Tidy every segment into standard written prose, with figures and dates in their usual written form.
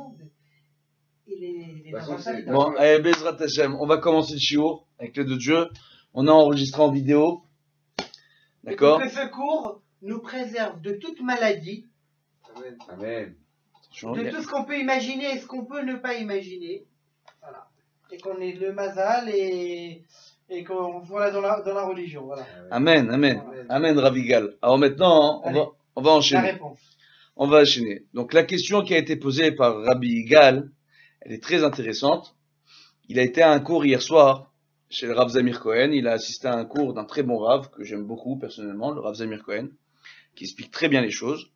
monde. Il est dans un sac. Bon, allez, Bezrat Hashem, on va commencer le shiur avec l'aide de Dieu. On a enregistré en vidéo. D'accord? Que ce cours nous préserve de toute maladie. Amen. De tout ce qu'on peut imaginer et ce qu'on peut ne pas imaginer. Voilà. Et qu'on ait le mazal et qu'on voilà dans la religion. Voilà. Amen, amen. Amen, amen Ravigal. Alors maintenant, on va enchaîner. La réponse. On va enchaîner. Donc la question qui a été posée par Rabbi Yigal, elle est très intéressante. Il a été à un cours hier soir chez le Rav Zamir Cohen. Il a assisté à un cours d'un très bon Rav que j'aime beaucoup personnellement, le Rav Zamir Cohen, qui explique très bien les choses.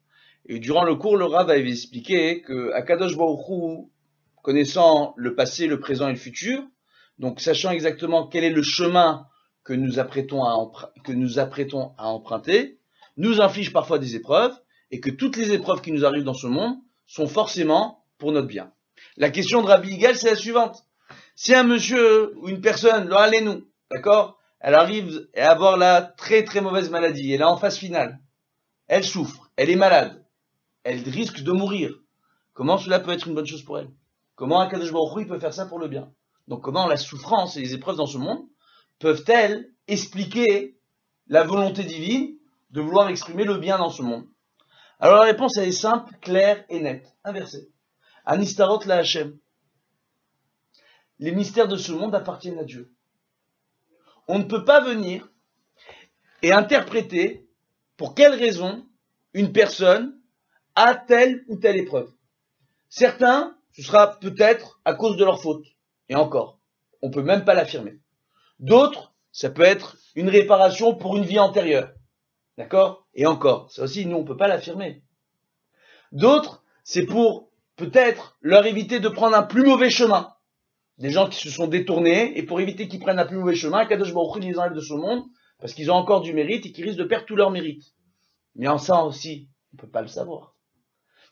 Et durant le cours, le Rav avait expliqué que Akadosh Baruch Hu, connaissant le passé, le présent et le futur, donc sachant exactement quel est le chemin que nous apprêtons à emprunter, nous inflige parfois des épreuves, et que toutes les épreuves qui nous arrivent dans ce monde sont forcément pour notre bien. La question de Rabbi Yigal, c'est la suivante. Si un monsieur ou une personne, lo alenu, d'accord, elle arrive à avoir la très très mauvaise maladie, elle est en phase finale, elle souffre, elle est malade, elle risque de mourir, comment cela peut être une bonne chose pour elle? Comment Akadosh Baruch Hu peut faire ça pour le bien? Donc comment la souffrance et les épreuves dans ce monde peuvent-elles expliquer la volonté divine de vouloir exprimer le bien dans ce monde? Alors la réponse elle est simple, claire et nette. Un verset. Anistarot la Hashem. Les mystères de ce monde appartiennent à Dieu. On ne peut pas venir et interpréter pour quelle raison une personne a telle ou telle épreuve. Certains, ce sera peut-être à cause de leur faute. Et encore, on ne peut même pas l'affirmer. D'autres, ça peut être une réparation pour une vie antérieure. D'accord? Et encore, ça aussi, nous, on ne peut pas l'affirmer. D'autres, c'est pour peut-être leur éviter de prendre un plus mauvais chemin. Des gens qui se sont détournés, et pour éviter qu'ils prennent un plus mauvais chemin, Kadosh Baruch Hu les enlève de ce monde, parce qu'ils ont encore du mérite et qu'ils risquent de perdre tout leur mérite. Mais en ça aussi, on ne peut pas le savoir.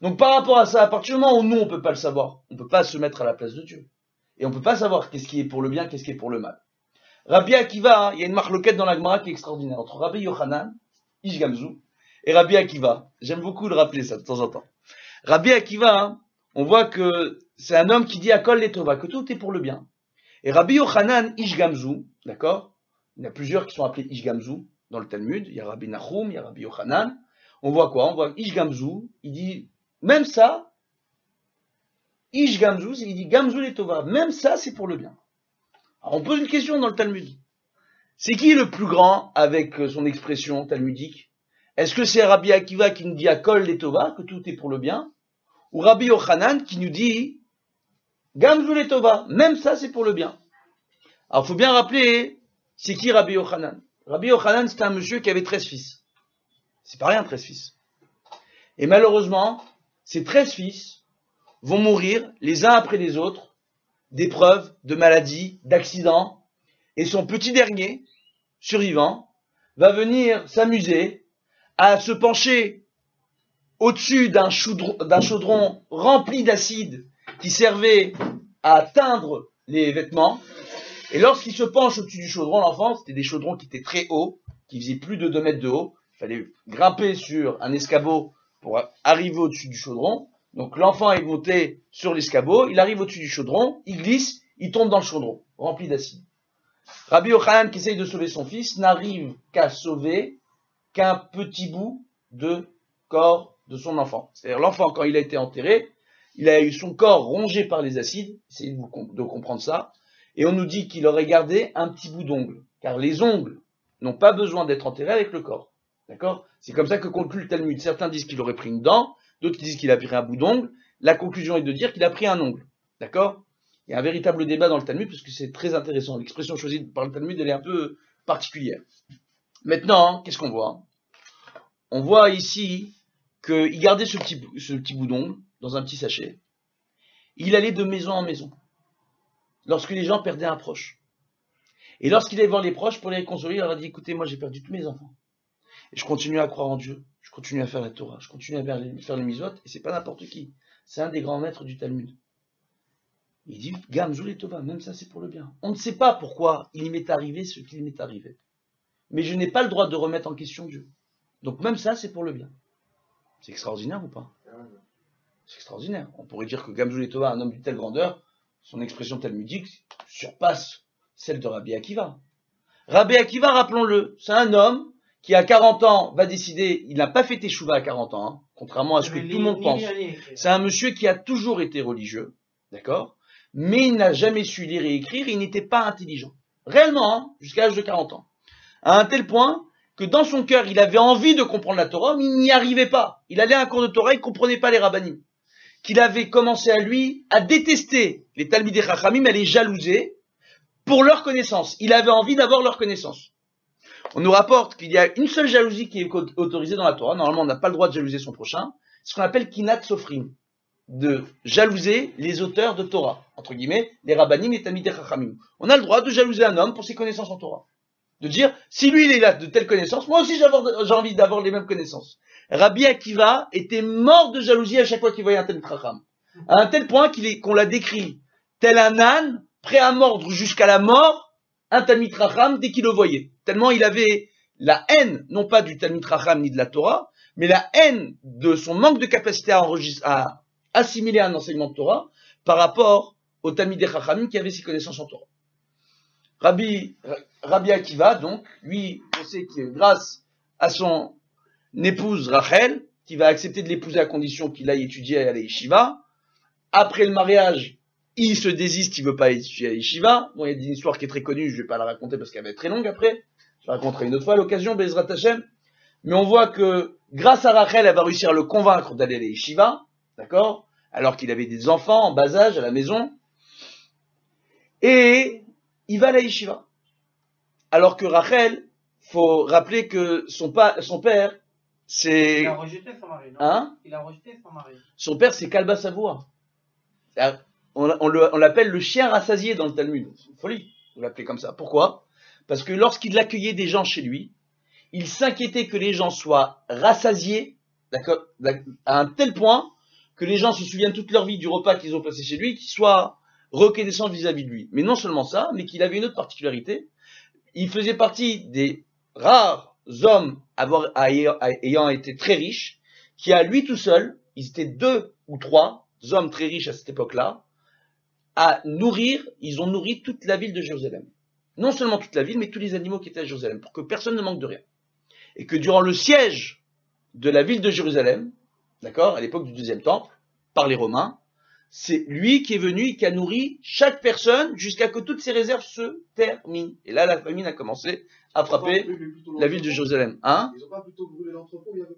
Donc par rapport à ça, à partir du moment où nous, on ne peut pas le savoir, on ne peut pas se mettre à la place de Dieu. Et on ne peut pas savoir qu'est-ce qui est pour le bien, qu'est-ce qui est pour le mal. Rabbi Akiva, il y a une marloquette dans la Gemara qui est extraordinaire, entre Rabbi Yochanan, Ish Gamzu, et Rabbi Akiva. J'aime beaucoup le rappeler ça de temps en temps. Rabbi Akiva, on voit que c'est un homme qui dit à Kol Letova, que tout est pour le bien. Et Rabbi Yochanan, Ish Gamzu, d'accord? Il y en a plusieurs qui sont appelés Ish Gamzu dans le Talmud. Il y a Rabbi Nachum, il y a Rabbi Yochanan. On voit quoi? On voit Ish Gamzu, il dit, même ça, Ish Gamzu, il dit Gamzu Letova, même ça c'est pour le bien. Alors on pose une question dans le Talmud. C'est qui le plus grand avec son expression talmudique? Est-ce que c'est Rabbi Akiva qui nous dit à Kol Letova, que tout est pour le bien? Ou Rabbi Yochanan qui nous dit Gamzu Letova, même ça c'est pour le bien. Alors il faut bien rappeler, c'est qui Rabbi Yochanan? Rabbi Yochanan c'était un monsieur qui avait 13 fils. C'est pas rien 13 fils. Et malheureusement, ces 13 fils vont mourir les uns après les autres d'épreuves, de maladies, d'accidents. Et son petit dernier, survivant, va venir s'amuser à se pencher au-dessus d'un chaudron rempli d'acide qui servait à teindre les vêtements. Et lorsqu'il se penche au-dessus du chaudron, l'enfant, c'était des chaudrons qui étaient très hauts, qui faisaient plus de 2 mètres de haut. Il fallait grimper sur un escabeau pour arriver au-dessus du chaudron. Donc l'enfant est monté sur l'escabeau, il arrive au-dessus du chaudron, il glisse, il tombe dans le chaudron, rempli d'acide. Rabbi Yochanan, qui essaye de sauver son fils, n'arrive qu'à sauver qu'un petit bout de corps de son enfant. C'est-à-dire l'enfant, quand il a été enterré, il a eu son corps rongé par les acides, essayez de comprendre ça, et on nous dit qu'il aurait gardé un petit bout d'ongle, car les ongles n'ont pas besoin d'être enterrés avec le corps. D'accord? C'est comme ça que conclut le Talmud. Certains disent qu'il aurait pris une dent, d'autres disent qu'il a pris un bout d'ongle. La conclusion est de dire qu'il a pris un ongle. D'accord? Il y a un véritable débat dans le Talmud parce que c'est très intéressant. L'expression choisie par le Talmud, elle est un peu particulière. Maintenant, qu'est-ce qu'on voit? On voit ici qu'il gardait ce petit bout d'ongle dans un petit sachet. Il allait de maison en maison lorsque les gens perdaient un proche. Et lorsqu'il allait voir les proches pour les consoler, il leur a dit, écoutez, moi j'ai perdu tous mes enfants. Et je continue à croire en Dieu, je continue à faire la Torah, je continue à faire les mitzvot, et c'est pas n'importe qui. C'est un des grands maîtres du Talmud. Il dit, Gamzu Letova, même ça c'est pour le bien. On ne sait pas pourquoi il m'est arrivé ce qu'il m'est arrivé. Mais je n'ai pas le droit de remettre en question Dieu. Donc même ça c'est pour le bien. C'est extraordinaire ou pas? C'est extraordinaire. On pourrait dire que Gamzul et Tova, un homme d'une telle grandeur, son expression talmudique surpasse celle de Rabbi Akiva. Rabbi Akiva, rappelons-le, c'est un homme qui à 40 ans va décider, il n'a pas fait teshuva à 40 ans, hein, contrairement à ce que tout le monde pense. C'est un monsieur qui a toujours été religieux, d'accord, mais il n'a jamais su lire et écrire, il n'était pas intelligent. Réellement, hein, jusqu'à l'âge de 40 ans. À un tel point que dans son cœur, il avait envie de comprendre la Torah, mais il n'y arrivait pas. Il allait à un cours de Torah, il ne comprenait pas les rabbanim. Qu'il avait commencé à détester les Talmidei Chachamim, à les jalouser pour leur connaissance. Il avait envie d'avoir leur connaissance. On nous rapporte qu'il y a une seule jalousie qui est autorisée dans la Torah. Normalement, on n'a pas le droit de jalouser son prochain. C'est ce qu'on appelle Kinat Sofrim, de jalouser les auteurs de Torah, entre guillemets, les rabbanim et Talmidei Chachamim. On a le droit de jalouser un homme pour ses connaissances en Torah. De dire, si lui il est là de telles connaissances, moi aussi j'ai envie d'avoir les mêmes connaissances. Rabbi Akiva était mort de jalousie à chaque fois qu'il voyait un tel Chacham. À un tel point qu'on l'a décrit tel un âne, prêt à mordre jusqu'à la mort, un Talmid Chacham dès qu'il le voyait. Tellement il avait la haine, non pas du Talmid Chacham ni de la Torah, mais la haine de son manque de capacité à assimiler un enseignement de Torah par rapport au Talmidei Chachamim qui avait ses connaissances en Torah. Rabbi Akiva, donc, lui, on sait que grâce à son épouse Rachel, qui va accepter de l'épouser à condition qu'il aille étudier à la yeshiva, après le mariage, il se désiste, il veut pas étudier à la yeshiva. Bon, il y a une histoire qui est très connue, je vais pas la raconter parce qu'elle va être très longue après. Je la raconterai une autre fois à l'occasion, Bezrat Hashem. Mais on voit que, grâce à Rachel, elle va réussir à le convaincre d'aller à la yeshiva, d'accord? Alors qu'il avait des enfants en bas âge à la maison. Et il va à la yeshiva. Alors que Rachel, faut rappeler que son père, c'est... Il a rejeté son mari, non? Hein? Il a rejeté son mari. Son père, c'est Kalba Savoie. On l'appelle le chien rassasié dans le Talmud. C'est une folie de l'appeler comme ça. Pourquoi? Parce que lorsqu'il accueillait des gens chez lui, il s'inquiétait que les gens soient rassasiés, d'accord, à un tel point que les gens se souviennent toute leur vie du repas qu'ils ont passé chez lui, qu'ils soient reconnaissants vis-à-vis de lui. Mais non seulement ça, mais qu'il avait une autre particularité. Il faisait partie des rares hommes ayant été très riches, qui à lui tout seul, ils étaient 2 ou 3 hommes très riches à cette époque-là, ils ont nourri toute la ville de Jérusalem. Non seulement toute la ville, mais tous les animaux qui étaient à Jérusalem, pour que personne ne manque de rien. Et que durant le siège de la ville de Jérusalem, d'accord, à l'époque du deuxième temple, par les Romains, c'est lui qui est venu et qui a nourri chaque personne jusqu'à que toutes ses réserves se terminent. Et là, la famine a commencé à frapper la ville de Jérusalem. Hein? Ils n'ont pas plutôt brûlé l'entrepôt où il y avait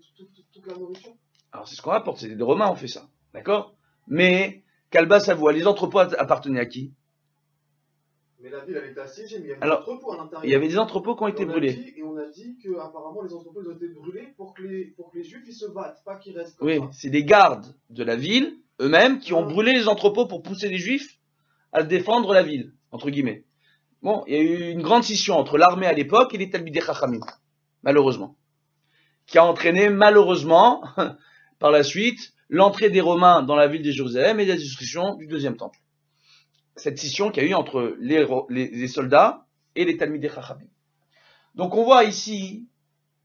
toute la nourriture? Alors c'est ce qu'on rapporte, c'est les Romains ont fait ça, d'accord? Mais, Kalba Savoie, les entrepôts appartenaient à qui? Mais la ville, elle était assiégée, mais il y avait Alors, des entrepôts à l'intérieur. Il y avait des entrepôts qui ont été brûlés. Et on a dit qu'apparemment les entrepôts ont été brûlés pour que les juifs ils se battent, pas qu'ils restent. Oui, Ça. c'est des gardes de la ville, eux-mêmes, qui ont brûlé les entrepôts pour pousser les juifs à défendre la ville, entre guillemets. Bon, il y a eu une grande scission entre l'armée à l'époque et les Talmidei Chachamim, malheureusement. Qui a entraîné, malheureusement, par la suite, l'entrée des Romains dans la ville de Jérusalem et la destruction du deuxième temple. Cette scission qu'il y a eu entre les soldats et les Talmidei Chachamim. Donc on voit ici,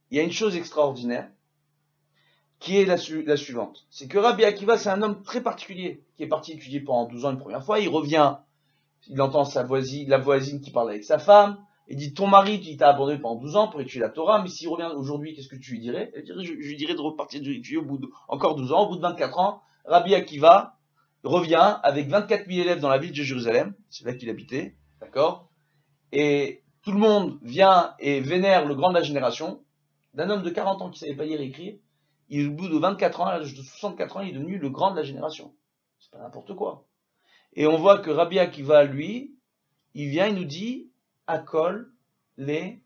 il y a une chose extraordinaire, qui est la suivante. C'est que Rabbi Akiva, c'est un homme très particulier, qui est parti étudier pendant 12 ans une première fois, il revient, il entend la voisine qui parle avec sa femme, et dit, ton mari, il t'a abandonné pendant 12 ans pour étudier la Torah, mais s'il revient aujourd'hui, qu'est-ce que tu lui dirais? Je lui dirais de repartir d'étudier encore 12 ans, au bout de 24 ans, Rabbi Akiva revient avec 24 000 élèves dans la ville de Jérusalem, c'est là qu'il habitait, d'accord? Et tout le monde vient et vénère le grand de la génération, d'un homme de 40 ans qui ne savait pas lire et écrire, au bout de 24 ans, à l'âge de 64 ans, il est devenu le grand de la génération. C'est pas n'importe quoi. Et on voit que Rabbi Akiva, lui, il vient, il nous dit, Akol, les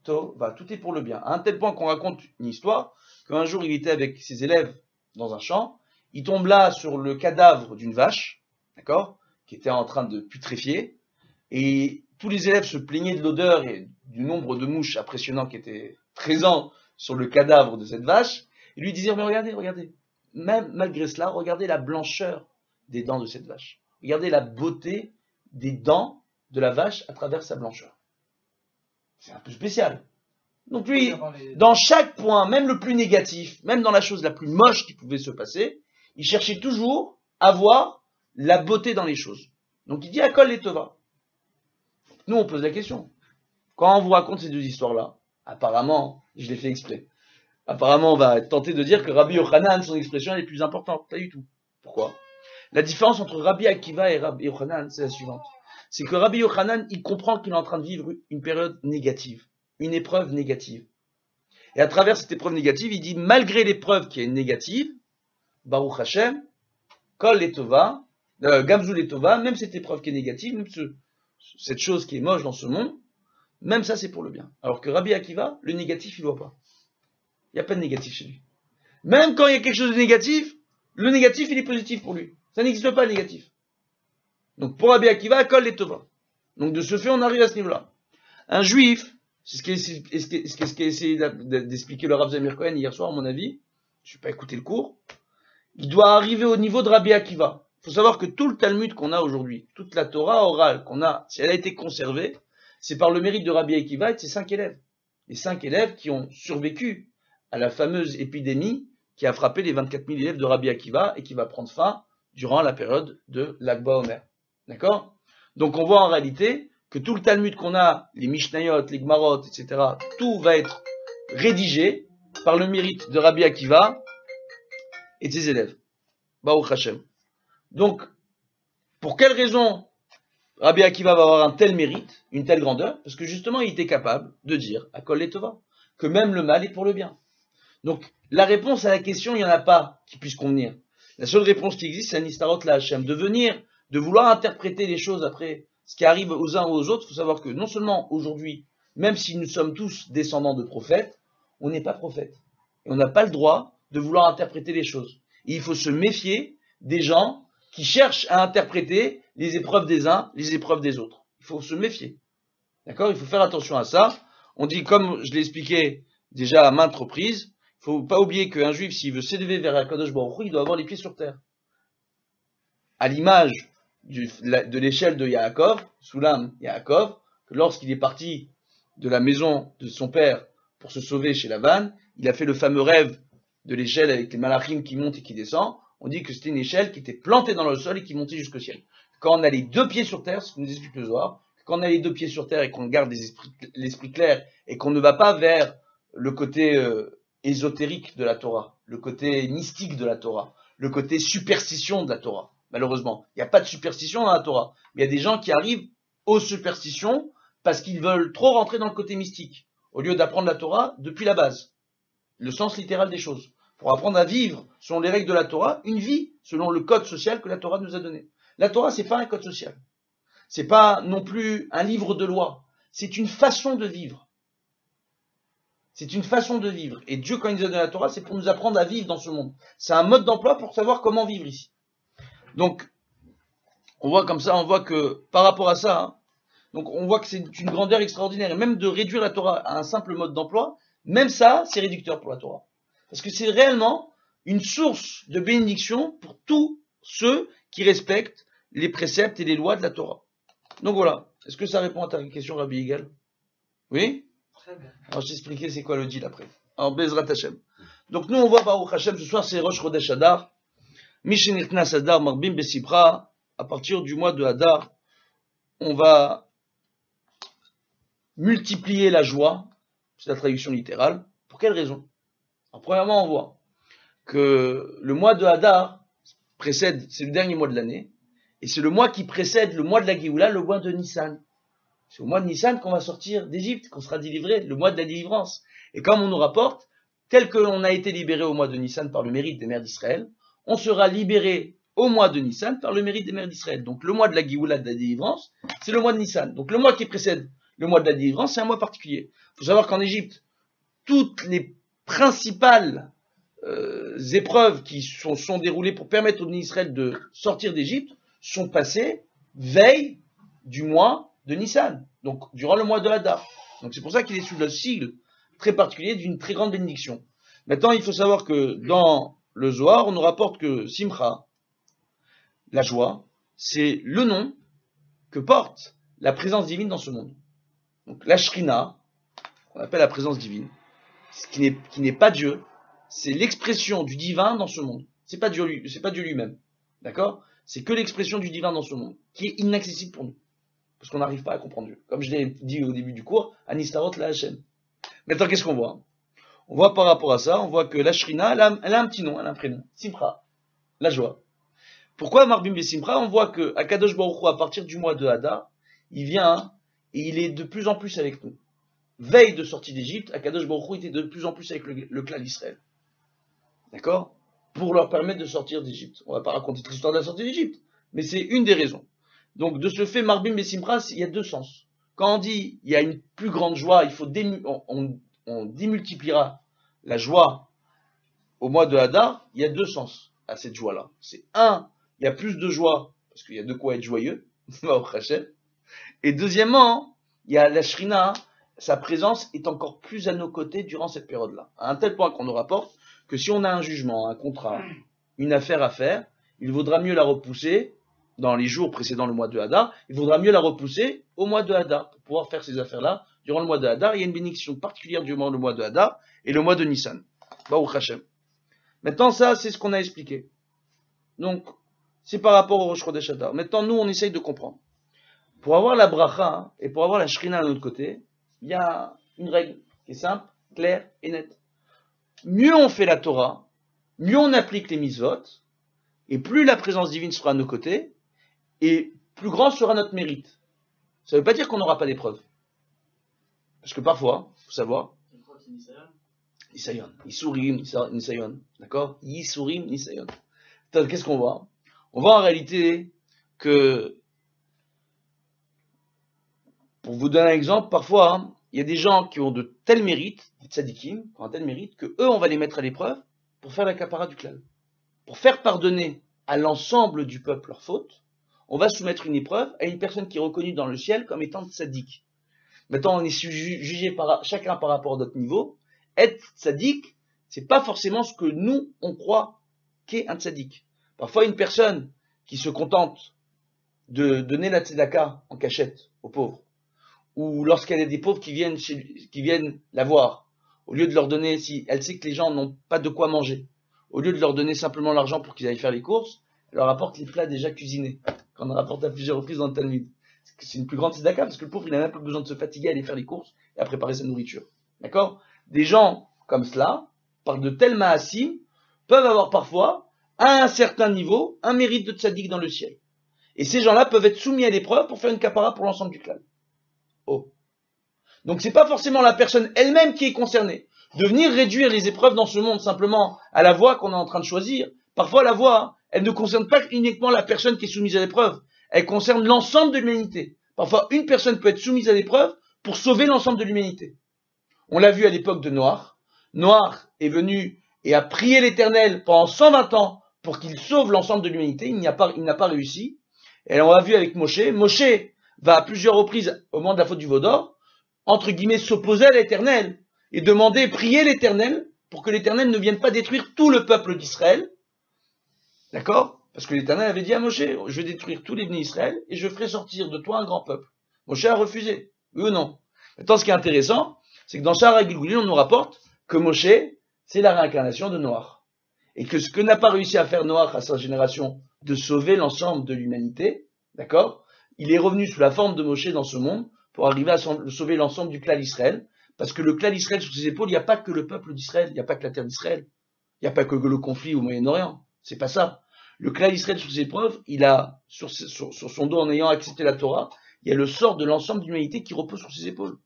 Tova, tout est pour le bien. À un tel point qu'on raconte une histoire, qu'un jour il était avec ses élèves dans un champ, il tombe là sur le cadavre d'une vache, d'accord, qui était en train de putréfier, et tous les élèves se plaignaient de l'odeur et du nombre de mouches impressionnants qui étaient présents sur le cadavre de cette vache, et lui disaient, mais regardez, même malgré cela, regardez la blancheur des dents de cette vache. Regardez la beauté des dents de la vache à travers sa blancheur. C'est un peu spécial. Donc lui, dans chaque point, même le plus négatif, même dans la chose la plus moche qui pouvait se passer, il cherchait toujours à voir la beauté dans les choses. Donc il dit Akol les Tova. Nous on pose la question. Quand on vous raconte ces deux histoires-là, apparemment, je l'ai fait exprès, apparemment on va tenter de dire que Rabbi Yochanan, son expression elle est plus importante. Pas du tout. Pourquoi? La différence entre Rabbi Akiva et Rabbi Yochanan, c'est la suivante. C'est que Rabbi Yochanan, il comprend qu'il est en train de vivre une période négative, une épreuve négative. Et à travers cette épreuve négative, il dit, malgré l'épreuve qui est négative, Baruch Hashem, Kol Letova, Gamzu Letova, même cette épreuve qui est négative, même cette chose qui est moche dans ce monde, même ça c'est pour le bien. Alors que Rabbi Akiva, le négatif, il ne voit pas. Il n'y a pas de négatif chez lui. Même quand il y a quelque chose de négatif, le négatif, il est positif pour lui. Ça n'existe pas le négatif. Donc pour Rabbi Akiva, Kol Letova. Donc de ce fait, on arrive à ce niveau-là. Un juif, c'est ce qu'a essayé d'expliquer le Rav Zamir Cohen hier soir, à mon avis. Je n'ai pas écouté le cours. Il doit arriver au niveau de Rabbi Akiva. Il faut savoir que tout le Talmud qu'on a aujourd'hui, toute la Torah orale qu'on a, si elle a été conservée, c'est par le mérite de Rabbi Akiva et de ses 5 élèves. Les 5 élèves qui ont survécu à la fameuse épidémie qui a frappé les 24 000 élèves de Rabbi Akiva et qui va prendre fin durant la période de l'Ag BaOmer. D'accord? Donc on voit en réalité que tout le Talmud qu'on a, les Mishnayot, les Gmarot, etc., tout va être rédigé par le mérite de Rabbi Akiva et de ses élèves. Baruch Hashem. Donc, pour quelle raison Rabbi Akiva va avoir un tel mérite, une telle grandeur? Parce que justement, il était capable de dire à Kol Letova que même le mal est pour le bien. Donc, la réponse à la question, il n'y en a pas qui puisse convenir. La seule réponse qui existe, c'est un Nistarot la Hashem. De venir, de vouloir interpréter les choses après ce qui arrive aux uns ou aux autres, il faut savoir que non seulement aujourd'hui, même si nous sommes tous descendants de prophètes, on n'est pas prophète. Et on n'a pas le droit de vouloir interpréter les choses. Et il faut se méfier des gens qui cherchent à interpréter les épreuves des uns, les épreuves des autres. Il faut se méfier. D'accord? Il faut faire attention à ça. On dit, comme je l'ai expliqué déjà à maintes reprises, il ne faut pas oublier qu'un juif, s'il veut s'élever vers Akadosh Baruch Hu, il doit avoir les pieds sur terre. À l'image de l'échelle de Yaakov, Soulam Yaakov, que lorsqu'il est parti de la maison de son père pour se sauver chez Lavan, il a fait le fameux rêve de l'échelle avec les malachim qui montent et qui descendent. On dit que c'était une échelle qui était plantée dans le sol et qui montait jusqu'au ciel. Quand on a les deux pieds sur terre, ce que nous explique le Zohar, quand on a les deux pieds sur terre et qu'on garde l'esprit clair et qu'on ne va pas vers le côté ésotérique de la Torah, le côté mystique de la Torah, le côté superstition de la Torah. Malheureusement, il n'y a pas de superstition dans la Torah. Mais il y a des gens qui arrivent aux superstitions parce qu'ils veulent trop rentrer dans le côté mystique, au lieu d'apprendre la Torah depuis la base, le sens littéral des choses, pour apprendre à vivre, selon les règles de la Torah, une vie selon le code social que la Torah nous a donné. La Torah, c'est pas un code social. C'est pas non plus un livre de loi. C'est une façon de vivre. C'est une façon de vivre. Et Dieu, quand il nous a donné la Torah, c'est pour nous apprendre à vivre dans ce monde. C'est un mode d'emploi pour savoir comment vivre ici. Donc, on voit comme ça, on voit que, par rapport à ça, donc on voit que c'est une grandeur extraordinaire. Et même de réduire la Torah à un simple mode d'emploi, même ça, c'est réducteur pour la Torah. Parce que c'est réellement une source de bénédiction pour tous ceux qui respectent les préceptes et les lois de la Torah. Donc voilà. Est-ce que ça répond à ta question, Rabbi Yigal? Oui? Très bien. Alors je t'expliquais c'est quoi le deal après. Alors Bezrat Hashem. Donc nous on voit Baruch Hashem ce soir, c'est Rosh Chodesh Adar. Mishenirknas Adar Marbim Besibra. À partir du mois de Adar, on va multiplier la joie. C'est la traduction littérale. Pour quelle raison? Alors premièrement, on voit que le mois de Hadar précède, c'est le dernier mois de l'année, et c'est le mois qui précède le mois de la Géoula, le mois de Nissan. C'est au mois de Nissan qu'on va sortir d'Égypte, qu'on sera délivré, le mois de la délivrance. Et comme on nous rapporte, tel que l'on a été libéré au mois de Nissan par le mérite des mères d'Israël, on sera libéré au mois de Nissan par le mérite des mères d'Israël. Donc le mois de la Géoula, de la délivrance, c'est le mois de Nissan. Donc le mois qui précède le mois de la délivrance, c'est un mois particulier. Il faut savoir qu'en Égypte, toutes les principales épreuves qui sont déroulées pour permettre aux bénis d'Israël de sortir d'Égypte sont passées veille du mois de Nissan, donc durant le mois de Hadar. Donc c'est pour ça qu'il est sous le sigle très particulier d'une très grande bénédiction. Maintenant, il faut savoir que dans le Zohar, on nous rapporte que Simcha, la joie, c'est le nom que porte la présence divine dans ce monde. Donc la Shrina, qu'on appelle la présence divine, qui n'est pas Dieu, c'est l'expression du divin dans ce monde. C'est pas Dieu lui-même. D'accord? C'est que l'expression du divin dans ce monde, qui est inaccessible pour nous. Parce qu'on n'arrive pas à comprendre Dieu. Comme je l'ai dit au début du cours, Anistarot la Hachem. Maintenant, qu'est-ce qu'on voit? On voit par rapport à ça, on voit que la Shrina, elle a un petit nom, elle a un prénom. Simcha. La joie. Pourquoi Marbim Besimcha? On voit que Akadosh Baruch Hu, à partir du mois de Hadar, il vient et il est de plus en plus avec nous. Veille de sortie d'Égypte, Akadosh Baruch Hu était de plus en plus avec le clan d'Israël. D'accord? Pour leur permettre de sortir d'Égypte. On ne va pas raconter toute l'histoire de la sortie d'Égypte, mais c'est une des raisons. Donc de ce fait, Marbim Besimcha, il y a deux sens. Quand on dit il y a une plus grande joie, on démultipliera la joie au mois de Hadar, il y a deux sens à cette joie-là. C'est un, il y a plus de joie, parce qu'il y a de quoi être joyeux, et deuxièmement, il y a la Shrina, sa présence est encore plus à nos côtés durant cette période-là. À un tel point qu'on nous rapporte que si on a un jugement, un contrat, une affaire à faire, il vaudra mieux la repousser dans les jours précédant le mois de Hadar, il vaudra mieux la repousser au mois de Hadar pour pouvoir faire ces affaires-là durant le mois de Hadar. Il y a une bénédiction particulière durant le mois de Hadar et le mois de Nissan. Baruch Hashem. Maintenant, ça, c'est ce qu'on a expliqué. Donc, c'est par rapport au Rosh Chodesh Hadar. Maintenant, nous, on essaye de comprendre. Pour avoir la bracha et pour avoir la shrina à l'autre côté, il y a une règle qui est simple, claire et nette. Mieux on fait la Torah, mieux on applique les mitzvot, et plus la présence divine sera à nos côtés, et plus grand sera notre mérite. Ça ne veut pas dire qu'on n'aura pas d'épreuves. Parce que parfois, il faut savoir, Nisayon, Isurim, Nisayon, d'accord? Isurim, Nisayon. Qu'est-ce qu'on voit? On voit en réalité que, pour vous donner un exemple, parfois, il y a des gens qui ont de tels mérites, des tzadikim, qui ont un tel mérite, que eux, on va les mettre à l'épreuve pour faire la capara du clan. Pour faire pardonner à l'ensemble du peuple leurs fautes, on va soumettre une épreuve à une personne qui est reconnue dans le ciel comme étant tzaddik. Maintenant, on est jugé chacun par rapport à notre niveau. Être tzaddik, c'est pas forcément ce que nous, on croit qu'est un tzaddik. Parfois, une personne qui se contente de donner la tzedaka en cachette aux pauvres, ou lorsqu'elle a des pauvres qui viennent la voir, au lieu de leur donner, si elle sait que les gens n'ont pas de quoi manger, au lieu de leur donner simplement l'argent pour qu'ils aillent faire les courses, elle leur apporte les plats déjà cuisinés, qu'on rapporte à plusieurs reprises dans le Talmud. C'est une plus grande tzedaka, parce que le pauvre, il n'a même pas besoin de se fatiguer à aller faire les courses et à préparer sa nourriture. D'accord? Des gens comme cela, par de tels ma'asim, peuvent avoir parfois, à un certain niveau, un mérite de tzaddik dans le ciel. Et ces gens-là peuvent être soumis à l'épreuve pour faire une capara pour l'ensemble du clan. Oh. Donc c'est pas forcément la personne elle-même qui est concernée. De venir réduire les épreuves dans ce monde simplement à la voie qu'on est en train de choisir. Parfois la voie, elle ne concerne pas uniquement la personne qui est soumise à l'épreuve. Elle concerne l'ensemble de l'humanité. Parfois une personne peut être soumise à l'épreuve pour sauver l'ensemble de l'humanité. On l'a vu à l'époque de Noach. Noach est venu et a prié l'Éternel pendant 120 ans pour qu'il sauve l'ensemble de l'humanité. Il n'a pas réussi. Et on l'a vu avec Moshe. Moshe va à plusieurs reprises, au moment de la faute du veau d'or, entre guillemets, s'opposer à l'Éternel et demander, prier l'Éternel pour que l'Éternel ne vienne pas détruire tout le peuple d'Israël. D'accord? Parce que l'Éternel avait dit à Moshe, je vais détruire tous les bénis d'Israël et je ferai sortir de toi un grand peuple. Moshe a refusé. Oui ou non? Maintenant, ce qui est intéressant, c'est que dans Shara Gilgulin, on nous rapporte que Moshe, c'est la réincarnation de Noach. Et que ce que n'a pas réussi à faire Noach à sa génération, de sauver l'ensemble de l'humanité, d'accord? Il est revenu sous la forme de Moshe dans ce monde pour arriver à sauver l'ensemble du clan d'Israël. Parce que le clan d'Israël, sur ses épaules, il n'y a pas que le peuple d'Israël, il n'y a pas que la terre d'Israël, il n'y a pas que le conflit au Moyen-Orient. C'est pas ça. Le clan d'Israël, sur ses épreuves, il a, sur son dos, en ayant accepté la Torah, il y a le sort de l'ensemble de l'humanité qui repose sur ses épaules.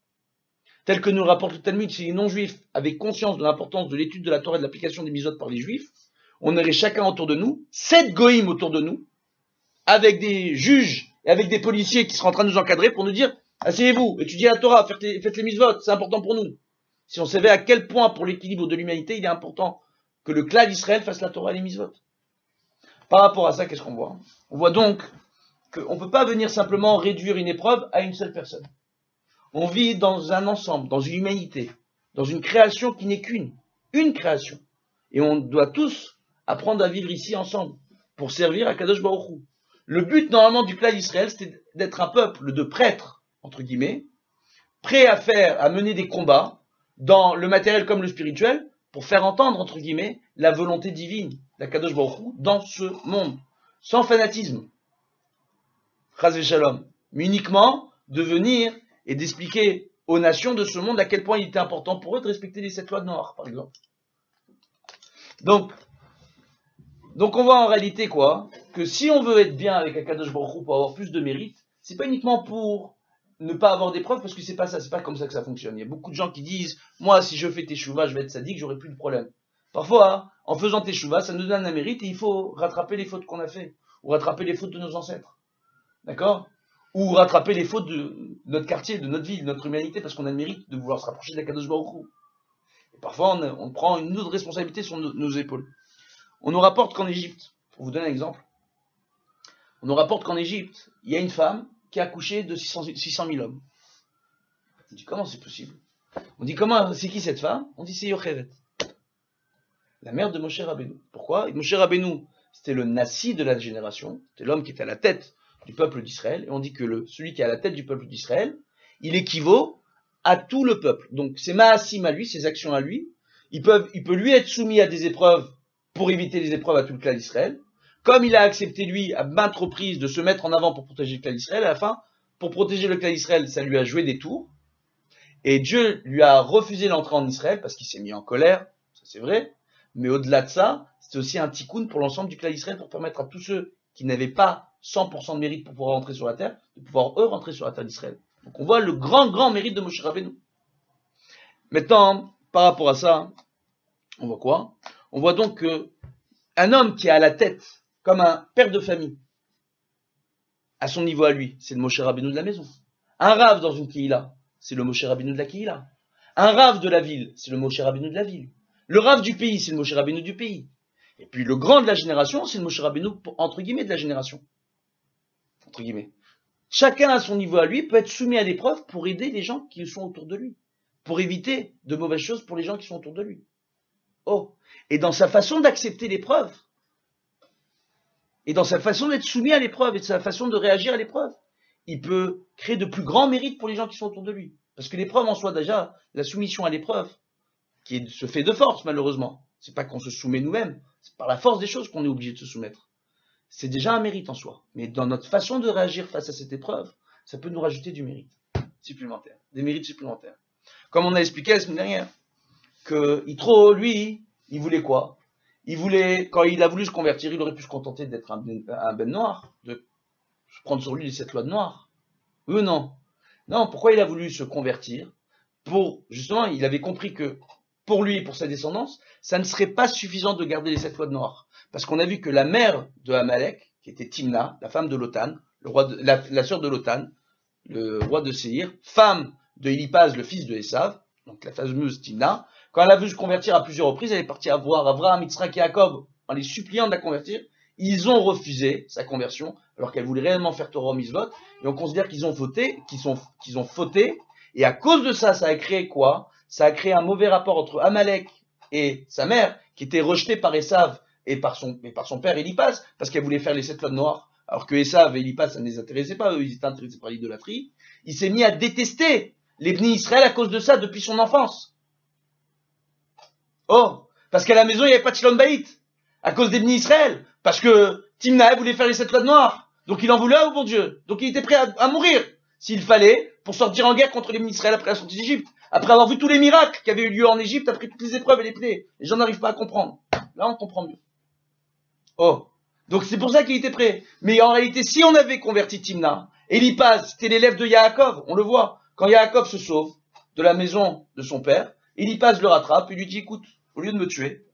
Tel que nous rapporte le Talmud, si les non-juifs avaient conscience de l'importance de l'étude de la Torah et de l'application des mitzvot par les juifs, on aurait chacun autour de nous, 7 goïms autour de nous, avec des juges et avec des policiers qui seraient en train de nous encadrer pour nous dire, asseyez-vous, étudiez la Torah, faites les mitzvot, c'est important pour nous. Si on savait à quel point, pour l'équilibre de l'humanité, il est important que le clan d'Israël fasse la Torah et les mitzvot. Par rapport à ça, qu'est-ce qu'on voit? On voit donc qu'on ne peut pas venir simplement réduire une épreuve à une seule personne. On vit dans un ensemble, dans une humanité, dans une création qui n'est une création. Et on doit tous apprendre à vivre ici ensemble, pour servir à Kadosh Baruch Hu. Le but normalement du clan d'Israël, c'était d'être un peuple de prêtres, entre guillemets, prêt à mener des combats, dans le matériel comme le spirituel, pour faire entendre, entre guillemets, la volonté divine, d'Akadosh Baruch Hu dans ce monde, sans fanatisme, Chas v'Shalom, mais uniquement de venir et d'expliquer aux nations de ce monde à quel point il était important pour eux de respecter les 7 lois de Noach, par exemple. Donc on voit en réalité quoi? Que si on veut être bien avec Akadosh Baruch Hu pour avoir plus de mérite, c'est pas uniquement pour ne pas avoir des preuves, parce que c'est pas ça, c'est pas comme ça que ça fonctionne. Il y a beaucoup de gens qui disent, moi, si je fais teshuva, je vais être sadique, j'aurai plus de problème. Parfois, en faisant teshuva, ça nous donne un mérite et il faut rattraper les fautes qu'on a fait, ou rattraper les fautes de nos ancêtres. D'accord? Ou rattraper les fautes de notre quartier, de notre ville, de notre humanité, parce qu'on a le mérite de vouloir se rapprocher d'Akadosh Baruch Hu. Et parfois, on prend une autre responsabilité sur nos épaules. On nous rapporte qu'en Égypte, pour vous donner un exemple, on nous rapporte qu'en Égypte, il y a une femme qui a accouché de 600 000 hommes. On dit, comment c'est possible? On dit, c'est qui cette femme? On dit, c'est Yocheved, la mère de Moshe Rabbeinu. Pourquoi? Moshe Rabbeinu, c'était le Nassi de la génération, c'était l'homme qui était à la tête du peuple d'Israël, et on dit que celui qui est à la tête du peuple d'Israël, il équivaut à tout le peuple. Donc, ses Maassim à lui, ses actions à lui, il peut lui être soumis à des épreuves pour éviter les épreuves à tout le clan d'Israël. Comme il a accepté, lui, à maintes reprises, de se mettre en avant pour protéger le clan d'Israël, à la fin, pour protéger le clan d'Israël, ça lui a joué des tours. Et Dieu lui a refusé l'entrée en Israël parce qu'il s'est mis en colère, ça c'est vrai. Mais au-delà de ça, c'était aussi un tikkun pour l'ensemble du clan d'Israël pour permettre à tous ceux qui n'avaient pas 100% de mérite pour pouvoir rentrer sur la terre, de pouvoir eux rentrer sur la terre d'Israël. Donc on voit le grand mérite de Moshe Rabbeinu. Maintenant, par rapport à ça, on voit quoi? On voit donc que un homme qui est à la tête, comme un père de famille, à son niveau à lui, c'est le Moshe Rabbeinu de la maison. Un rave dans une Kehila, c'est le Moshe Rabbeinu de la Kehila. Un rave de la ville, c'est le Moshe Rabbeinu de la ville. Le rave du pays, c'est le Moshe Rabbeinu du pays. Et puis le grand de la génération, c'est le Moshe Rabbeinu, entre guillemets, de la génération. Entre guillemets. Chacun à son niveau à lui peut être soumis à l'épreuve pour aider les gens qui sont autour de lui. Pour éviter de mauvaises choses pour les gens qui sont autour de lui. Oh. Et dans sa façon d'accepter l'épreuve, et dans sa façon d'être soumis à l'épreuve, et de sa façon de réagir à l'épreuve, il peut créer de plus grands mérites pour les gens qui sont autour de lui. Parce que l'épreuve en soi, déjà, la soumission à l'épreuve, se fait de force, malheureusement. C'est pas qu'on se soumet nous-mêmes, c'est par la force des choses qu'on est obligé de se soumettre. C'est déjà un mérite en soi. Mais dans notre façon de réagir face à cette épreuve, ça peut nous rajouter du mérite supplémentaire, des mérites supplémentaires. Comme on a expliqué la semaine dernière, que Yitro, lui, il voulait quoi? Il voulait, quand il a voulu se convertir, il aurait pu se contenter d'être un ben noir, de prendre sur lui les 7 lois de noir. Oui ou non? Non, pourquoi il a voulu se convertir? Justement, il avait compris que, pour lui et pour sa descendance, ça ne serait pas suffisant de garder les 7 lois de noir. Parce qu'on a vu que la mère de Amalek, qui était Timna, la femme de Lotan, la sœur de Lotan, le roi de Séir, femme de Élipaz, le fils de Esav, donc la fameuse Timna, quand elle a voulu se convertir à plusieurs reprises, elle est partie à voir Avraham, Yitzhak et Jacob en les suppliant de la convertir. Ils ont refusé sa conversion, alors qu'elle voulait réellement faire Torah Mitzvot, et on considère qu'ils ont fauté, et à cause de ça, ça a créé quoi? Ça a créé un mauvais rapport entre Amalek et sa mère, qui était rejetée par Esav et par son père Élipaz, parce qu'elle voulait faire les 7 lois de Noach, alors que Esav et Élipaz, ça ne les intéressait pas, eux, ils étaient intéressés par l'idolâtrie. Il s'est mis à détester les Bnei Israël à cause de ça depuis son enfance. Oh, parce qu'à la maison, il n'y avait pas de Shalom Bayit, à cause des Bnei Israël, parce que Timna voulait faire les 7 lois de Noach, donc il en voulait au bon Dieu, donc il était prêt à mourir, s'il fallait, pour sortir en guerre contre les Bnei Israël après la sortie d'Égypte, après avoir vu tous les miracles qui avaient eu lieu en Égypte, après toutes les épreuves et les plaies. Les gens n'arrivent pas à comprendre. Là, on comprend mieux. Oh, donc c'est pour ça qu'il était prêt. Mais en réalité, si on avait converti Timna, Élipaz, c'était l'élève de Yaakov, on le voit, quand Yaakov se sauve de la maison de son père, Élipaz le rattrape et lui dit, écoute, au lieu de me tuer,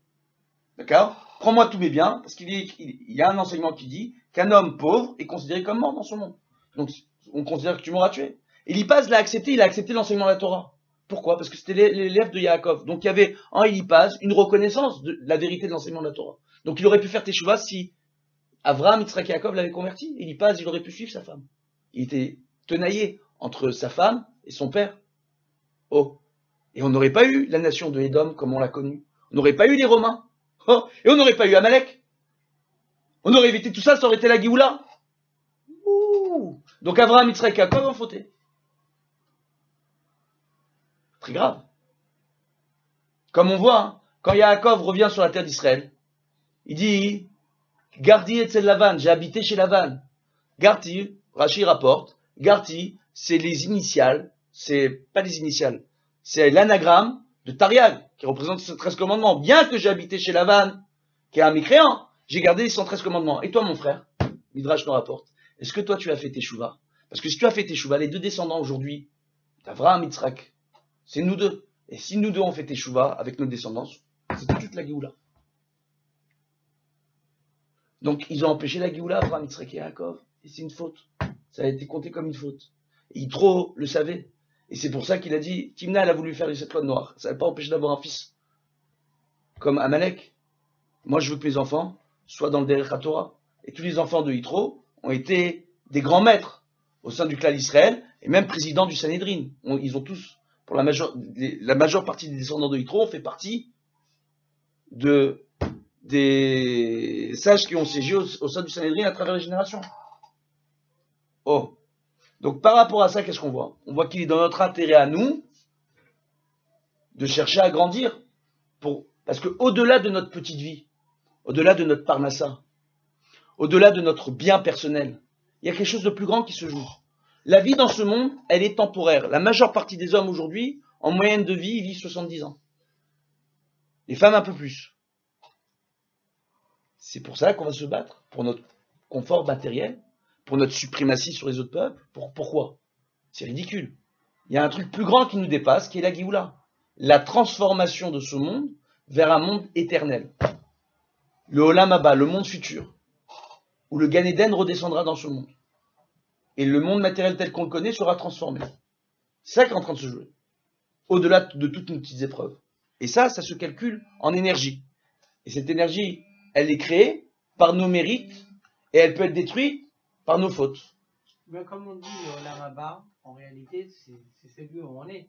d'accord, prends-moi tous mes biens, parce qu'il y a un enseignement qui dit qu'un homme pauvre est considéré comme mort dans son monde. Donc, on considère que tu m'auras tué. Élipaz l'a accepté, il a accepté l'enseignement de la Torah. Pourquoi? Parce que c'était l'élève de Yaakov. Donc, il y avait en Élipaz une reconnaissance de la vérité de l'enseignement de la Torah. Donc, il aurait pu faire Teshuvah si Avraham, Yitzhak et Yaakov l'avaient converti. Élipaz, il aurait pu suivre sa femme. Il était tenaillé entre sa femme et son père. Oh. Et on n'aurait pas eu la nation de Édom comme on l'a connue. On n'aurait pas eu les Romains. Oh. Et on n'aurait pas eu Amalek. On aurait évité tout ça, ça aurait été la Géoula. Ouh. Donc Avraham, Yitzhak et Yaakov ont fauté. Très grave. Comme on voit, hein, quand Yaakov revient sur la terre d'Israël, Il dit, Gardi et Lavan, j'ai habité chez Lavan. Gardi, Rashi rapporte, Gardi, c'est les initiales, c'est pas les initiales, c'est l'anagramme de Tariag, qui représente les 113 commandements. Bien que j'ai habité chez Lavan, qui est un mécréant, j'ai gardé les 113 commandements. Et toi, mon frère, Midrash nous rapporte, est-ce que toi tu as fait tes chouvas? Parce que si tu as fait tes chouvas, les deux descendants aujourd'hui, d'Avraham et Yitzhak, c'est nous deux. Et si nous deux on fait tes chouvas avec nos descendants, c'est toute la Géoula. Donc ils ont empêché la Géoula, Avraham, Yitzhak et Yaakov. Et c'est une faute. Ça a été compté comme une faute. Et Yitro le savait. Et c'est pour ça qu'il a dit, Timna, elle a voulu faire les 7 lois noires. Ça n'a pas empêché d'avoir un fils. Comme Amalek. Moi, je veux que mes enfants soient dans le Derech HaTorah. Et tous les enfants de Yitro ont été des grands maîtres au sein du clan Israël et même présidents du Sanhédrin. Ils ont tous, pour la majeure partie des descendants de Yitro, ont fait partie des sages qui ont siégé au sein du Sanhédrin à travers les générations. Oh. Donc par rapport à ça, qu'est-ce qu'on voit? On voit qu'il est dans notre intérêt à nous de chercher à grandir. Parce qu'au-delà de notre petite vie, au-delà de notre parnassa, au-delà de notre bien personnel, il y a quelque chose de plus grand qui se joue. La vie dans ce monde, elle est temporaire. La majeure partie des hommes aujourd'hui, en moyenne de vie, ils vivent 70 ans. Les femmes un peu plus. C'est pour ça qu'on va se battre, pour notre confort matériel, pour notre suprématie sur les autres peuples. Pourquoi? C'est ridicule. Il y a un truc plus grand qui nous dépasse, qui est la Géoula. La transformation de ce monde vers un monde éternel. Le Olam Haba, le monde futur, où le Gan Eden redescendra dans ce monde. Et le monde matériel tel qu'on le connaît sera transformé. C'est ça qui est en train de se jouer. Au-delà de toutes nos petites épreuves. Et ça se calcule en énergie. Et cette énergie, elle est créée par nos mérites et elle peut être détruite par nos fautes. Mais comme on dit, le Olam Haba, en réalité, c'est celui où on est.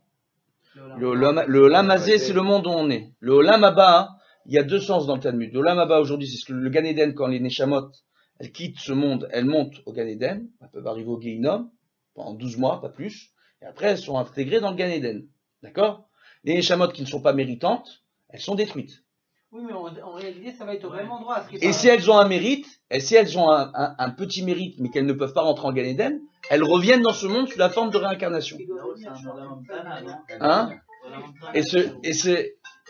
Le Olam Hazé, c'est le monde où on est. Le Olam Haba, il y a deux sens dans le Talmud. Le Olam Haba aujourd'hui, c'est ce que le Gan Eden, quand les Neshamot, elles quittent ce monde, elles montent au Gan Eden, elles peuvent arriver au Gehinom pendant 12 mois, pas plus, et après elles sont intégrées dans le Gan Eden. D'accord? Les Neshamot qui ne sont pas méritantes, elles sont détruites. Oui, mais en réalité, ça va être au même endroit. Et si elles ont un mérite, et si elles ont un petit mérite, mais qu'elles ne peuvent pas rentrer en Gan Eden, elles reviennent dans ce monde sous la forme de réincarnation. Hein? Et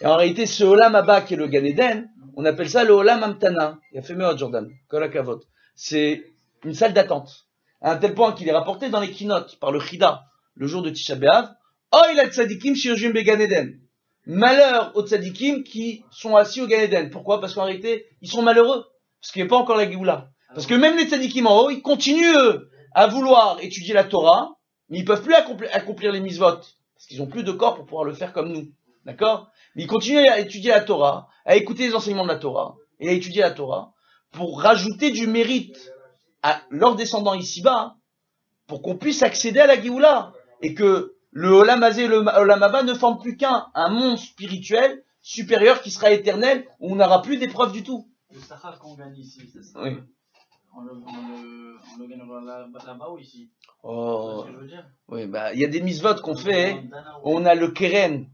en réalité, ce Olam Haba qui est le Gan Eden, on appelle ça le Olam Hamtana. Il a fait mieux, Jordan. Kolakavot. C'est une salle d'attente. À un tel point qu'il est rapporté dans les keynotes par le Chida, le jour de Tisha B'Av. Oh, il a tzadikim shiojim be Gan Eden. Malheur aux tzadikim qui sont assis au Gan Eden. Pourquoi? Parce qu'en réalité, ils sont malheureux. Parce qu'il n'y a pas encore la Géoula. Parce que même les tzadikim en haut, ils continuent, eux, à vouloir étudier la Torah, mais ils peuvent plus accomplir les mitzvot. Parce qu'ils n'ont plus de corps pour pouvoir le faire comme nous. D'accord? Mais ils continuent à étudier la Torah, à écouter les enseignements de la Torah, et à étudier la Torah, pour rajouter du mérite à leurs descendants ici-bas, pour qu'on puisse accéder à la Géoula. Et que le Olam Hazé et le Olam Haba ne forment plus un monde spirituel supérieur qui sera éternel, où on n'aura plus d'épreuves du tout. Le Sahar qu'on gagne ici, c'est ça? Oui. On le gagnera là-bas ou ici? Oh. C'est ce que je veux dire. Oui, bah, il y a des mitzvot qu'on fait, on a le keren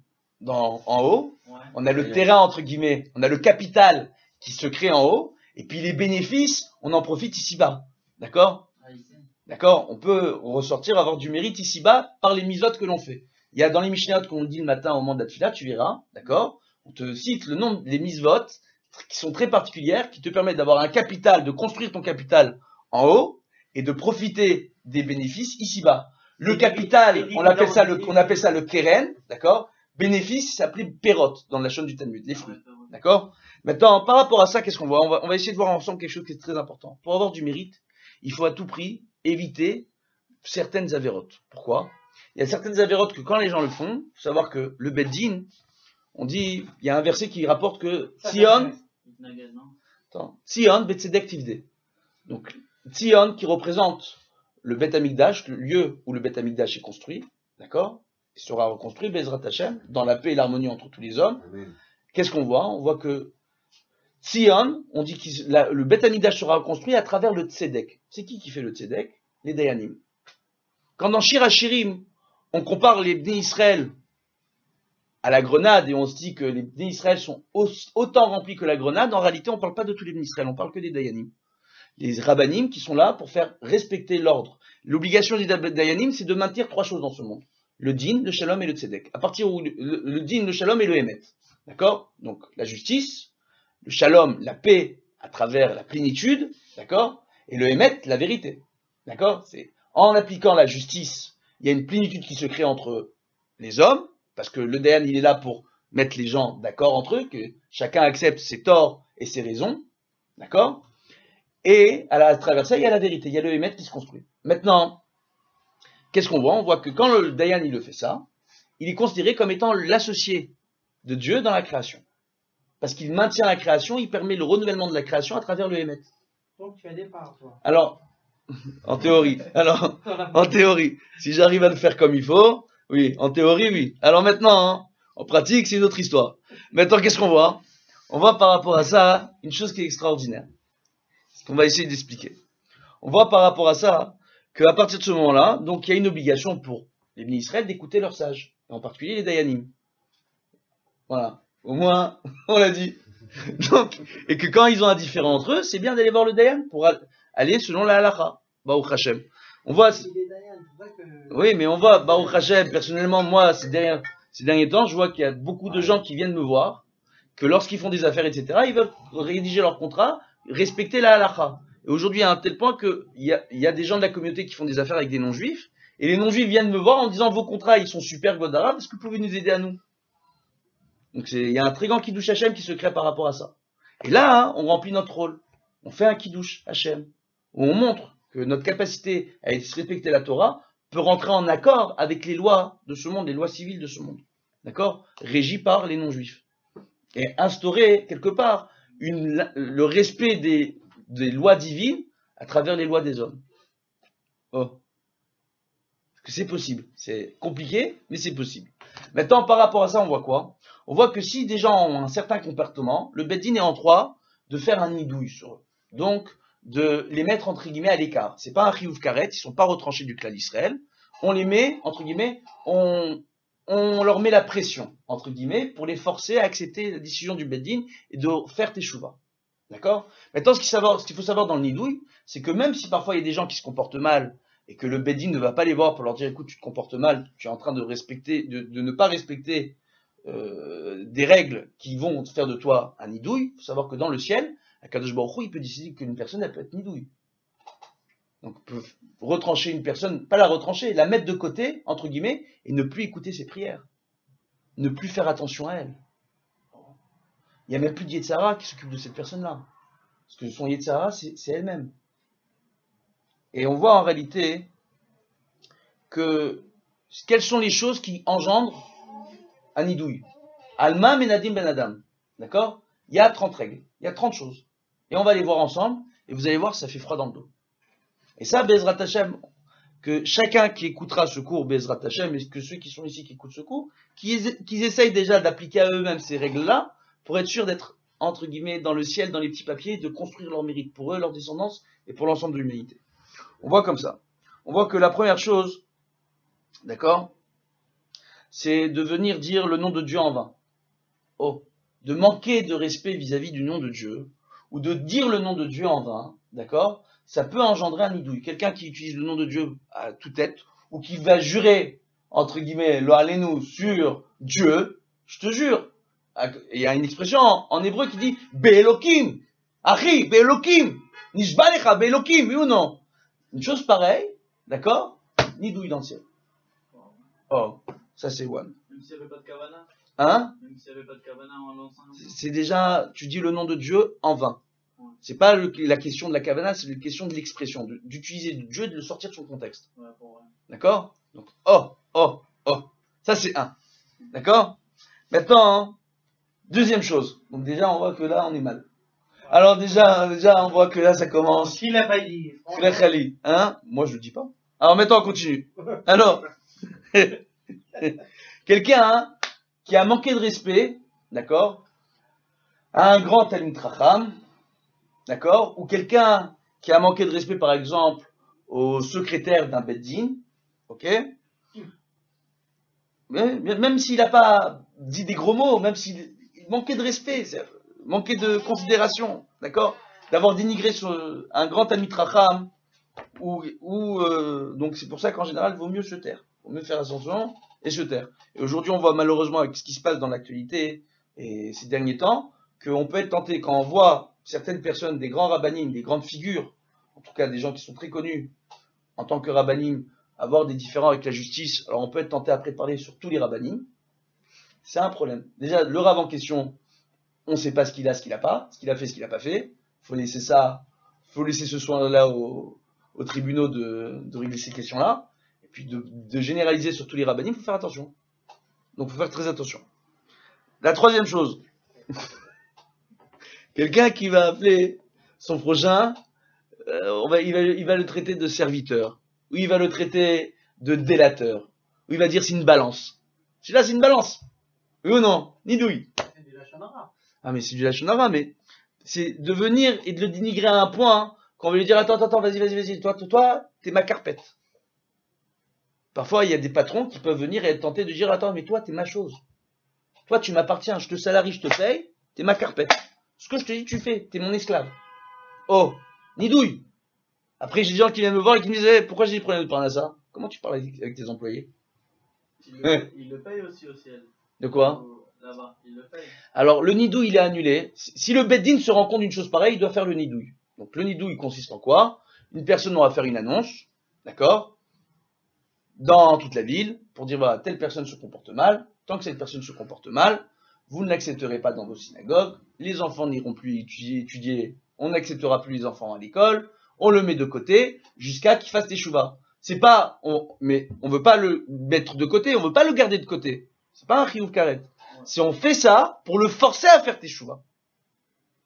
en haut, Ouais. on a le terrain entre guillemets, on a le capital qui se crée en haut, et puis les bénéfices, on en profite ici-bas. D'accord? Ah, ici. D'accord? On peut ressortir, avoir du mérite ici-bas par les mitzvot que l'on fait. Il y a dans les Mishnayot qu'on dit le matin au moment de la tefila, tu verras, d'accord? On te cite le nom des mitzvot qui sont très particulières, qui te permettent d'avoir un capital, de construire ton capital en haut, et de profiter des bénéfices ici-bas. Le capital, on appelle ça le keren, d'accord? Bénéfice, ça s'appelait perot dans la chaîne du Talmud, les fruits. D'accord? Maintenant, par rapport à ça, qu'est-ce qu'on voit? On va essayer de voir ensemble quelque chose qui est très important. Pour avoir du mérite, il faut à tout prix éviter certaines avérotes. Pourquoi? Il y a certaines avérotes que quand les gens le font, il faut savoir que le Beddin, on dit, il y a un verset qui rapporte que Tzion, Tzion, Betzedek Tivde. Donc, Tzion qui représente le Bet Amikdash, le lieu où le Bet Amikdash est construit, d'accord? Il sera reconstruit, Bezrat Hashem, dans la paix et l'harmonie entre tous les hommes. Amen. Qu'est-ce qu'on voit? On voit que Tzion, on dit que le Bet Amikdash sera reconstruit à travers le Tzedek. C'est qui fait le Tzedek? Les Dayanim. Quand dans Shir HaShirim, on compare les Bnei Israël à la grenade et on se dit que les Bnei Israël sont autant remplis que la grenade, en réalité, on ne parle pas de tous les Bnei Israël, on parle que des Dayanim. Les Rabbanim qui sont là pour faire respecter l'ordre. L'obligation des Dayanim, c'est de maintenir 3 choses dans ce monde. Le din, le shalom et le tzedek. À partir où le din, le shalom et le émet. D'accord? Donc, la justice, le shalom, la paix à travers la plénitude, d'accord? Et le émet, la vérité. D'accord? C'est en appliquant la justice, il y a une plénitude qui se crée entre les hommes, parce que le Dayan, il est là pour mettre les gens d'accord entre eux, que chacun accepte ses torts et ses raisons. D'accord? Et à travers ça, il y a la vérité, il y a le émet qui se construit. Maintenant, qu'est-ce qu'on voit? On voit que quand le Dayan il le fait ça, il est considéré comme étant l'associé de Dieu dans la création. Parce qu'il maintient la création, il permet le renouvellement de la création à travers le émet. Donc tu as des parts, toi. Alors, en théorie, si j'arrive à le faire comme il faut, oui, en théorie, oui. Alors maintenant, hein, en pratique, c'est une autre histoire. Maintenant, qu'est-ce qu'on voit? On voit par rapport à ça une chose qui est extraordinaire. Ce qu'on va essayer d'expliquer. On voit par rapport à ça qu'à partir de ce moment-là, donc il y a une obligation pour les Bnei Israël d'écouter leurs sages, et en particulier les Dayanim. Voilà, au moins, on l'a dit. Donc, et que quand ils ont un différent entre eux, c'est bien d'aller voir le Dayan pour aller selon la halakha. Baruch Hashem. On voit. Oui, mais on voit, Baruch Hashem, personnellement, moi, ces derniers temps, je vois qu'il y a beaucoup de gens qui viennent me voir, que lorsqu'ils font des affaires, etc., ils veulent rédiger leur contrat, respecter la halakha. Et aujourd'hui, à un tel point qu'il y a des gens de la communauté qui font des affaires avec des non-juifs, et les non-juifs viennent me voir en disant vos contrats, ils sont super Godara, est-ce que vous pouvez nous aider à nous? Donc il y a un très grand Kiddush Hashem qui se crée par rapport à ça. Et là, hein, on remplit notre rôle. On fait un Kiddush Hashem, où on montre que notre capacité à respecter la Torah peut rentrer en accord avec les lois de ce monde, les lois civiles de ce monde. D'accord? Régies par les non-juifs. Et instaurer, quelque part, le respect des lois divines à travers les lois des hommes. Oh. Parce que c'est possible. C'est compliqué, mais c'est possible. Maintenant, par rapport à ça, on voit quoi? On voit que si des gens ont un certain comportement, le Beth Din est en droit de faire un nidouille sur eux. Donc, de les mettre, entre guillemets, à l'écart. C'est pas un chiyuv karet, ils sont pas retranchés du clan d'Israël. On les met, entre guillemets, on leur met la pression, entre guillemets, pour les forcer à accepter la décision du Beth Din et de faire teshuva. D'accord? Maintenant, ce qu'il faut savoir dans le nidouille, c'est que même si parfois il y a des gens qui se comportent mal et que le Beth Din ne va pas les voir pour leur dire, écoute, tu te comportes mal, tu es en train de ne pas respecter des règles qui vont faire de toi un nidouille, il faut savoir que dans le ciel, Akadosh Baruch Hu, il peut décider qu'une personne, elle peut être nidouille. Donc, il peut retrancher une personne, pas la retrancher, la mettre de côté, entre guillemets, et ne plus écouter ses prières. Ne plus faire attention à elle. Il n'y a même plus de Yetzara qui s'occupe de cette personne-là. Parce que son Yetzara, c'est elle-même. Et on voit en réalité que quelles sont les choses qui engendrent un nidouille. Alma menadim ben adam. D'accord? Il y a 30 règles. Il y a 30 choses. Et on va les voir ensemble. Et vous allez voir, ça fait froid dans le dos. Et ça, Bezrat Hashem, que chacun qui écoutera ce cours, Bezrat Hashem, et que ceux qui sont ici qui écoutent ce cours, qu'ils essayent déjà d'appliquer à eux-mêmes ces règles-là, pour être sûr d'être, entre guillemets, dans le ciel, dans les petits papiers, de construire leur mérite pour eux, leur descendance, et pour l'ensemble de l'humanité. On voit comme ça. On voit que la première chose, d'accord, c'est de venir dire le nom de Dieu en vain. Oh, de manquer de respect vis-à-vis du nom de Dieu, ou de dire le nom de Dieu en vain, d'accord, ça peut engendrer un nidouille. Quelqu'un qui utilise le nom de Dieu à toute tête, ou qui va jurer, entre guillemets, lo alenu sur Dieu, je te jure, il y a une expression en hébreu qui dit Be'elokim, Achi, Be'elokim, Nishbalecha, Be'elokim, oui ou non? Une chose pareille, d'accord, nidouille dans le ciel. Oh, ça c'est one. Même s'il n'y avait pas de kavana. Hein? Même s'il n'y avait pas de kavana en lançant. C'est déjà, tu dis le nom de Dieu en vain. C'est pas la question de la kavana, c'est la question de l'expression, d'utiliser Dieu et de le sortir de son contexte. Ouais, pour... D'accord? Donc, oh. Ça c'est un. D'accord? Maintenant, deuxième chose. Donc déjà, on voit que là, on est mal. Alors déjà, on voit que là, ça commence. Qui l'a pas dit? Hein? Moi, je le dis pas. Alors maintenant, on continue. Alors, quelqu'un, hein, qui a manqué de respect, d'accord, à un grand Talmid Chacham, d'accord, ou quelqu'un qui a manqué de respect, par exemple, au secrétaire d'un Beth Din, ok, mais, même s'il n'a pas dit des gros mots, même s'il manquait de respect, manquait de considération, d'accord? D'avoir dénigré un grand Talmid Chacham, donc c'est pour ça qu'en général, il vaut mieux se taire. Il vaut mieux faire attention et se taire. Et aujourd'hui, on voit malheureusement avec ce qui se passe dans l'actualité et ces derniers temps, qu'on peut être tenté, quand on voit certaines personnes, des grands rabbinim, des grandes figures, en tout cas des gens qui sont très connus en tant que rabbinim, avoir des différends avec la justice, alors on peut être tenté après de parler sur tous les rabbinim. C'est un problème. Déjà, le rabbin en question, on ne sait pas ce qu'il a, ce qu'il n'a pas, ce qu'il a fait, ce qu'il n'a pas fait. Il faut laisser ce soin-là aux tribunaux de régler ces questions-là. Et puis de généraliser sur tous les rabbinim, il faut faire attention. Donc il faut faire très attention. La troisième chose, quelqu'un qui va appeler son prochain, il va le traiter de serviteur, ou il va le traiter de délateur, ou il va dire c'est une balance. Celui-là, c'est une balance. Oui ou non? Nidouille. C'est du Lachon Hara. Ah, mais c'est du Lachon Hara, mais c'est de venir et de le dénigrer à un point qu'on va lui dire attends, vas-y, toi, t'es ma carpette. Parfois, il y a des patrons qui peuvent venir et être tentés de dire attends, mais toi, t'es ma chose. Toi, tu m'appartiens, je te salarie, je te paye, t'es ma carpette. Ce que je te dis, tu fais, t'es mon esclave. Oh, Nidouille. Après, j'ai des gens qui viennent me voir et qui me disaient pourquoi j'ai des problèmes de parler à ça? Comment tu parles avec tes employés? Il le paye aussi au ciel. De quoi? Là-bas, il le paye. Alors, le nidouille, il est annulé. Si le beddin se rend compte d'une chose pareille, il doit faire le nidouille. Donc, le nidouille consiste en quoi? Une personne aura à faire une annonce, d'accord? Dans toute la ville, pour dire, voilà, telle personne se comporte mal. Tant que cette personne se comporte mal, vous ne l'accepterez pas dans vos synagogues. Les enfants n'iront plus étudier. On n'acceptera plus les enfants à l'école. On le met de côté jusqu'à qu'il fasse teshuva. C'est pas, mais on veut pas le mettre de côté, on veut pas le garder de côté. C'est pas un chiyuv karet. Si on fait ça pour le forcer à faire teshuva.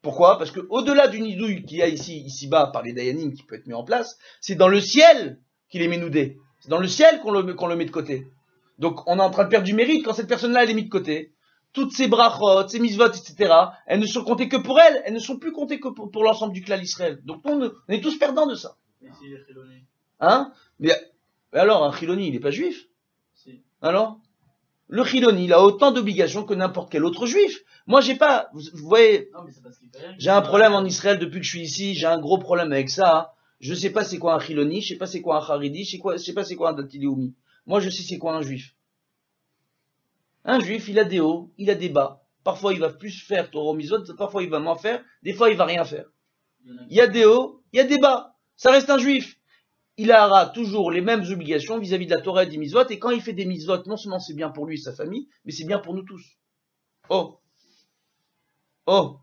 Pourquoi? Parce que au-delà du nidouille qu'il y a ici-bas par les dayanim qui peut être mis en place, c'est dans le ciel qu'il est ménoudé. C'est dans le ciel qu'on le met de côté. Donc on est en train de perdre du mérite quand cette personne-là elle est mise de côté. Toutes ces brachot, ces mitzvot, etc., elles ne sont comptées que pour elle, elles ne sont plus comptées que pour l'ensemble du clan Israël. Donc on est tous perdants de ça. Et s'il est chiloni? Hein? Mais alors, un chiloni, il n'est pas juif? Si. Alors? Le chiloni, il a autant d'obligations que n'importe quel autre juif. Moi, j'ai pas, vous voyez, Non, mais c'est parce qu'il fait rien. j'ai un problème en Israël depuis que je suis ici, j'ai un gros problème avec ça. Hein. Je sais pas c'est quoi un chiloni, je sais pas c'est quoi un haridi, je sais pas c'est quoi un datiléoumi. Moi, je sais c'est quoi un juif. Un juif, il a des hauts, il a des bas. Parfois, il va plus faire Torah Mitzvot, parfois, il va moins faire, des fois, il va rien faire. Il y a des hauts, il y a des bas. Ça reste un juif. Il aura toujours les mêmes obligations vis-à-vis de la Torah et des mitzvot, et quand il fait des mitzvot, non seulement c'est bien pour lui et sa famille, mais c'est bien pour nous tous. Oh. Oh.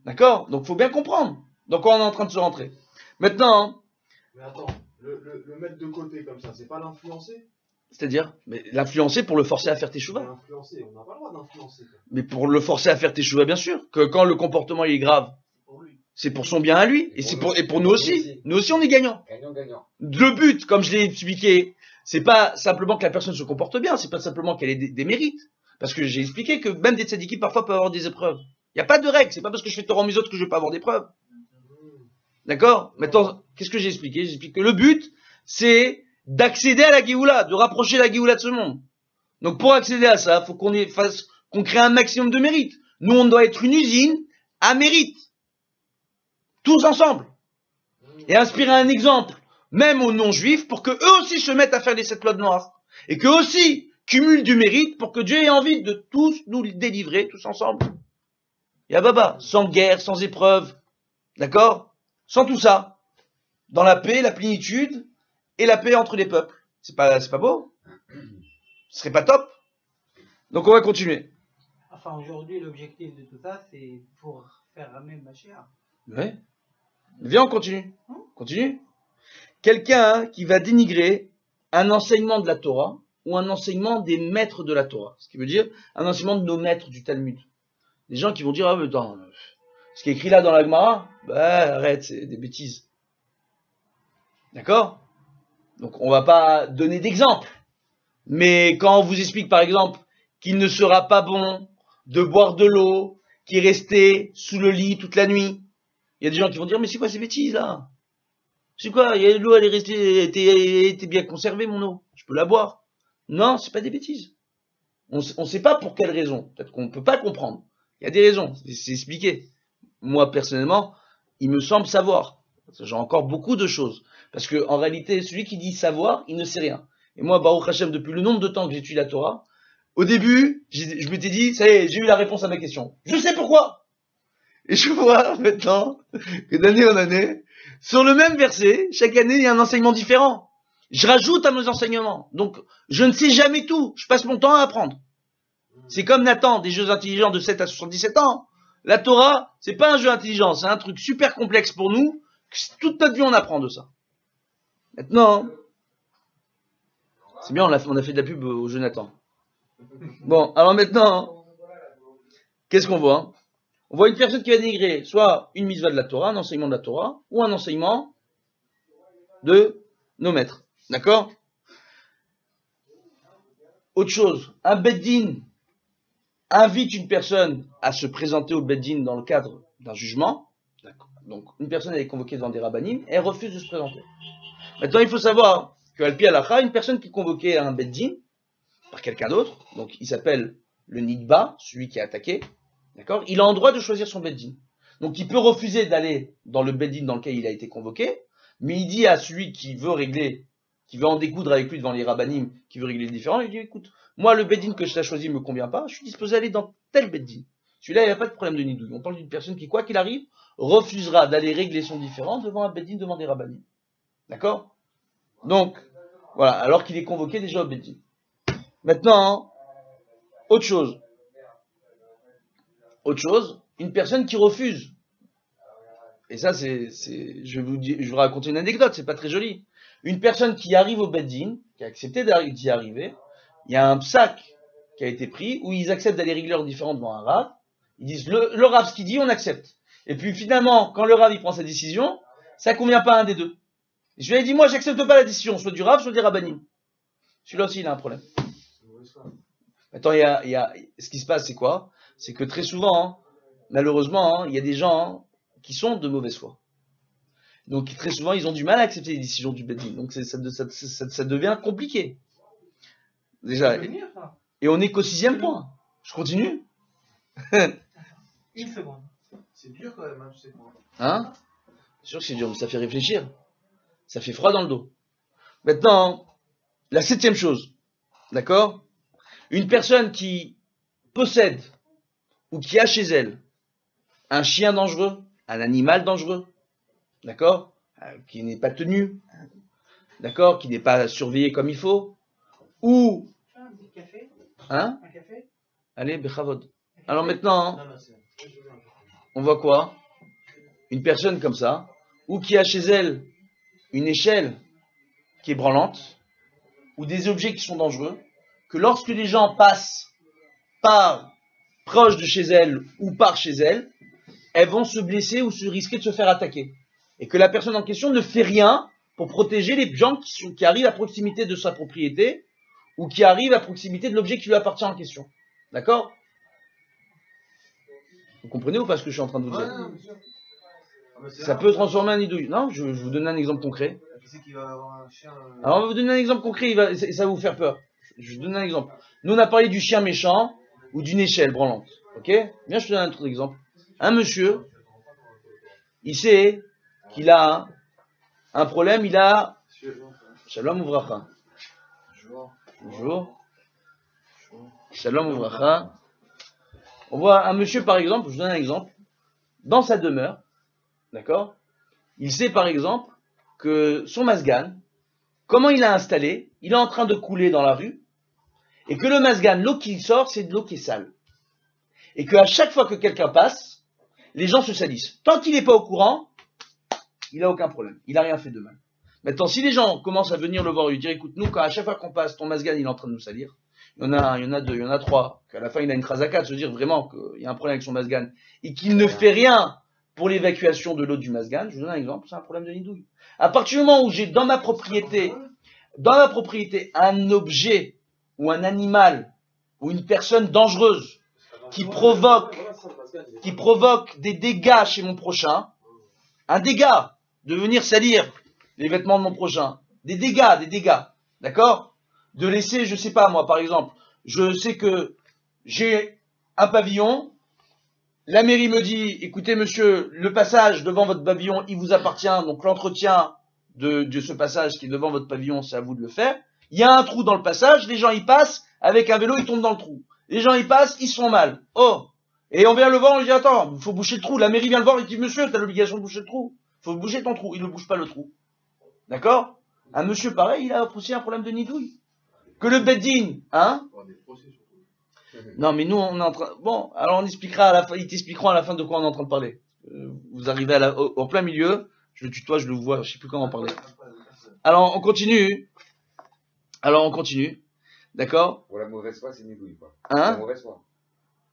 D'accord? Donc, faut bien comprendre. Donc, on est en train de se rentrer. Maintenant, Mais attends, le mettre de côté comme ça, c'est pas l'influencer? c'est-à-dire, mais l'influencer pour le forcer à faire teshuva. L'influencer, on n'a pas le droit d'influencer. Mais pour le forcer à faire teshuva, bien sûr. Que quand le comportement il est grave, Pour lui. c'est pour son bien à lui. Et pour nous aussi. Nous aussi, on est gagnants. Gagnant. Le but, comme je l'ai expliqué, c'est pas simplement que la personne se comporte bien, c'est pas simplement qu'elle ait des mérites. Parce que j'ai expliqué que même des tzadikim parfois peuvent avoir des épreuves. Il n'y a pas de règle, c'est pas parce que je fais Torah Mitzvot que je vais pas avoir d'épreuves. D'accord? Maintenant, qu'est-ce que j'ai expliqué? J'ai expliqué que le but, c'est d'accéder à la Géoula, de rapprocher la Géoula de ce monde. Donc pour accéder à ça, il faut qu'on crée un maximum de mérite. Nous, on doit être une usine à mérite. Tous ensemble. Et inspirer un exemple, même aux non-juifs, pour que eux aussi se mettent à faire les 7 lois noires. Et qu'eux aussi cumulent du mérite pour que Dieu ait envie de tous nous délivrer, tous ensemble. Ya Baba, sans guerre, sans épreuve. D'accord? Sans tout ça. Dans la paix, la plénitude, et la paix entre les peuples. C'est pas beau? Ce serait pas top? Donc on va continuer. Enfin, aujourd'hui, l'objectif de tout ça, c'est pour faire ramener Mashiach. Ouais. Viens, on continue. Continue. Quelqu'un qui va dénigrer un enseignement de la Torah ou un enseignement des maîtres de la Torah. Ce qui veut dire un enseignement de nos maîtres du Talmud. Des gens qui vont dire, ah mais attends, ce qui est écrit là dans la Gemara, bah arrête, c'est des bêtises. D'accord? Donc on va pas donner d'exemple. Mais quand on vous explique par exemple qu'il ne sera pas bon de boire de l'eau qui est restée sous le lit toute la nuit, il y a des gens qui vont dire mais c'est quoi ces bêtises là? C'est quoi? L'eau elle est restée, était bien conservée mon eau. Je peux la boire. Non, c'est pas des bêtises. On ne sait pas pour quelle raison. Peut-être qu'on ne peut pas comprendre. Il y a des raisons, c'est expliqué. Moi, personnellement, il me semble savoir. J'ai encore beaucoup de choses. Parce que en réalité, celui qui dit savoir, il ne sait rien. Et moi, Baruch Hashem, depuis le nombre de temps que j'étudie la Torah, au début, je m'étais dit, ça y est, j'ai eu la réponse à ma question. Je sais pourquoi. Et je vois maintenant que d'année en année, sur le même verset, chaque année, il y a un enseignement différent. Je rajoute à mes enseignements. Donc, je ne sais jamais tout. Je passe mon temps à apprendre. C'est comme Nathan, des jeux intelligents de 7 à 77 ans. La Torah, c'est pas un jeu intelligent, c'est un truc super complexe pour nous. Toute notre vie, on apprend de ça. Maintenant, c'est bien, on a fait de la pub au jeu Nathan. Bon, alors maintenant, qu'est-ce qu'on voit? On voit une personne qui va dénigrer soit une mitzvah de la Torah, un enseignement de la Torah, ou un enseignement de nos maîtres. D'accord? Autre chose, un beddin invite une personne à se présenter au beddin dans le cadre d'un jugement. Donc, une personne elle est convoquée devant des rabbanim, et elle refuse de se présenter. Maintenant, il faut savoir qu'à Pi Halacha, une personne qui est convoquée à un beddin par quelqu'un d'autre, donc il s'appelle le nidba, celui qui a attaqué, d'accord, il a le droit de choisir son beddin. Donc, il peut refuser d'aller dans le beddin dans lequel il a été convoqué, mais il dit à celui qui veut régler, qui veut en découdre avec lui devant les rabbanim, qui veut régler les différends, il dit, écoute, moi, le beddin que je t'ai choisi ne me convient pas, je suis disposé à aller dans tel beddin. Celui-là, il n'y a pas de problème de nidouille. On parle d'une personne qui, quoi qu'il arrive, refusera d'aller régler son différend devant un beddin, devant des rabbanim. D'accord? Donc, voilà, alors qu'il est convoqué déjà au beddin. Maintenant, autre chose. Autre chose, une personne qui refuse. Et ça, je vais vous raconter une anecdote, c'est pas très joli. Une personne qui arrive au beddin, qui a accepté d'y arriver, il y a un psak qui a été pris, où ils acceptent d'aller régler leurs différends devant un rav. Ils disent, le rav, ce qu'il dit, on accepte. Et puis finalement, quand le rav, il prend sa décision, ça convient pas à un des deux. Et je lui ai dit, moi, j'accepte pas la décision, soit du rav, soit des rabbanim. Celui-là aussi, il a un problème. Maintenant, ce qui se passe, c'est quoi? C'est que très souvent, malheureusement, il y a des gens qui sont de mauvaise foi. Donc, très souvent, ils ont du mal à accepter les décisions du beddin. Donc, ça devient compliqué. Déjà. Et on est qu'au 6e point. Je continue? Une seconde. C'est dur quand même, hein, tu sais quoi. Hein? C'est sûr que c'est dur, mais ça fait réfléchir. Ça fait froid dans le dos. Maintenant, la 7e chose. D'accord? Une personne qui possède ou qui a chez elle un chien dangereux, un animal dangereux, d'accord? Qui n'est pas tenu, d'accord? Qui n'est pas surveillé comme il faut, ou... Un petit café? Hein? Un café? Allez, bechavod. Alors maintenant, on voit quoi? Une personne comme ça, ou qui a chez elle une échelle qui est branlante, ou des objets qui sont dangereux, que lorsque les gens passent par proche de chez elle ou par chez elle, elles vont se blesser ou se risquer de se faire attaquer. Et que la personne en question ne fait rien pour protéger les gens qui arrivent à proximité de sa propriété ou qui arrivent à proximité de l'objet qui lui appartient en question. D'accord? Vous comprenez ou pas ce que je suis en train de vous dire? Ça peut transformer un nidouille. Non, je vais vous donner un exemple concret. Qui c'est qui va avoir un chien Alors, on va vous donner un exemple concret, ça va vous faire peur. Je vais vous donner un exemple. Nous, on a parlé du chien méchant ou d'une échelle branlante. Ok? Viens, je te donne un autre exemple. Un monsieur, il sait qu'il a un problème, il a... Shalom Ouvracha. Bonjour. Shalom Ouvracha. On voit un monsieur, par exemple, je vous donne un exemple, dans sa demeure, d'accord? Il sait, par exemple, que son masgan, comment il a installé, il est en train de couler dans la rue, et que le masgan, l'eau qui sort, c'est de l'eau qui est sale. Et qu'à chaque fois que quelqu'un passe, les gens se salissent. Tant qu'il n'est pas au courant, il n'a aucun problème. Il n'a rien fait de mal. Maintenant, si les gens commencent à venir le voir et lui dire, écoute, nous, à chaque fois qu'on passe, ton masgan, il est en train de nous salir. Il y en a deux, il y en a trois. Qu'à la fin, il a une chazaka de se dire vraiment qu'il y a un problème avec son masgan. Et qu'il ne fait rien pour l'évacuation de l'eau du masgan. Je vous donne un exemple, c'est un problème de nidouille. À partir du moment où j'ai dans ma propriété un objet ou un animal ou une personne dangereuse qui provoque des dégâts chez mon prochain, un dégât de venir salir les vêtements de mon prochain, des dégâts, d'accord? De laisser, je sais pas moi, par exemple, je sais que j'ai un pavillon, la mairie me dit, écoutez monsieur, le passage devant votre pavillon, il vous appartient, donc l'entretien de ce passage qui est devant votre pavillon, c'est à vous de le faire. Il y a un trou dans le passage, les gens y passent, avec un vélo, ils tombent dans le trou. Les gens y passent, ils se font mal. Oh! Et on vient le voir, on lui dit, attends, il faut boucher le trou. La mairie vient le voir et dit, monsieur, t'as l'obligation de boucher le trou. Faut bouger ton trou. Il ne bouge pas le trou. D'accord? Un monsieur pareil, il a aussi un problème de nidouille. Que le beddin, hein? Non, mais nous, on est en train, bon, alors on expliquera à la fin, ils t'expliqueront à la fin de quoi on est en train de parler. Vous arrivez en plein milieu, je le tutoie, je le vois, je sais plus comment en parler. Alors, on continue. D'accord? Pour la mauvaise foi, c'est nidouille, quoi. Hein? C'est la mauvaise foi.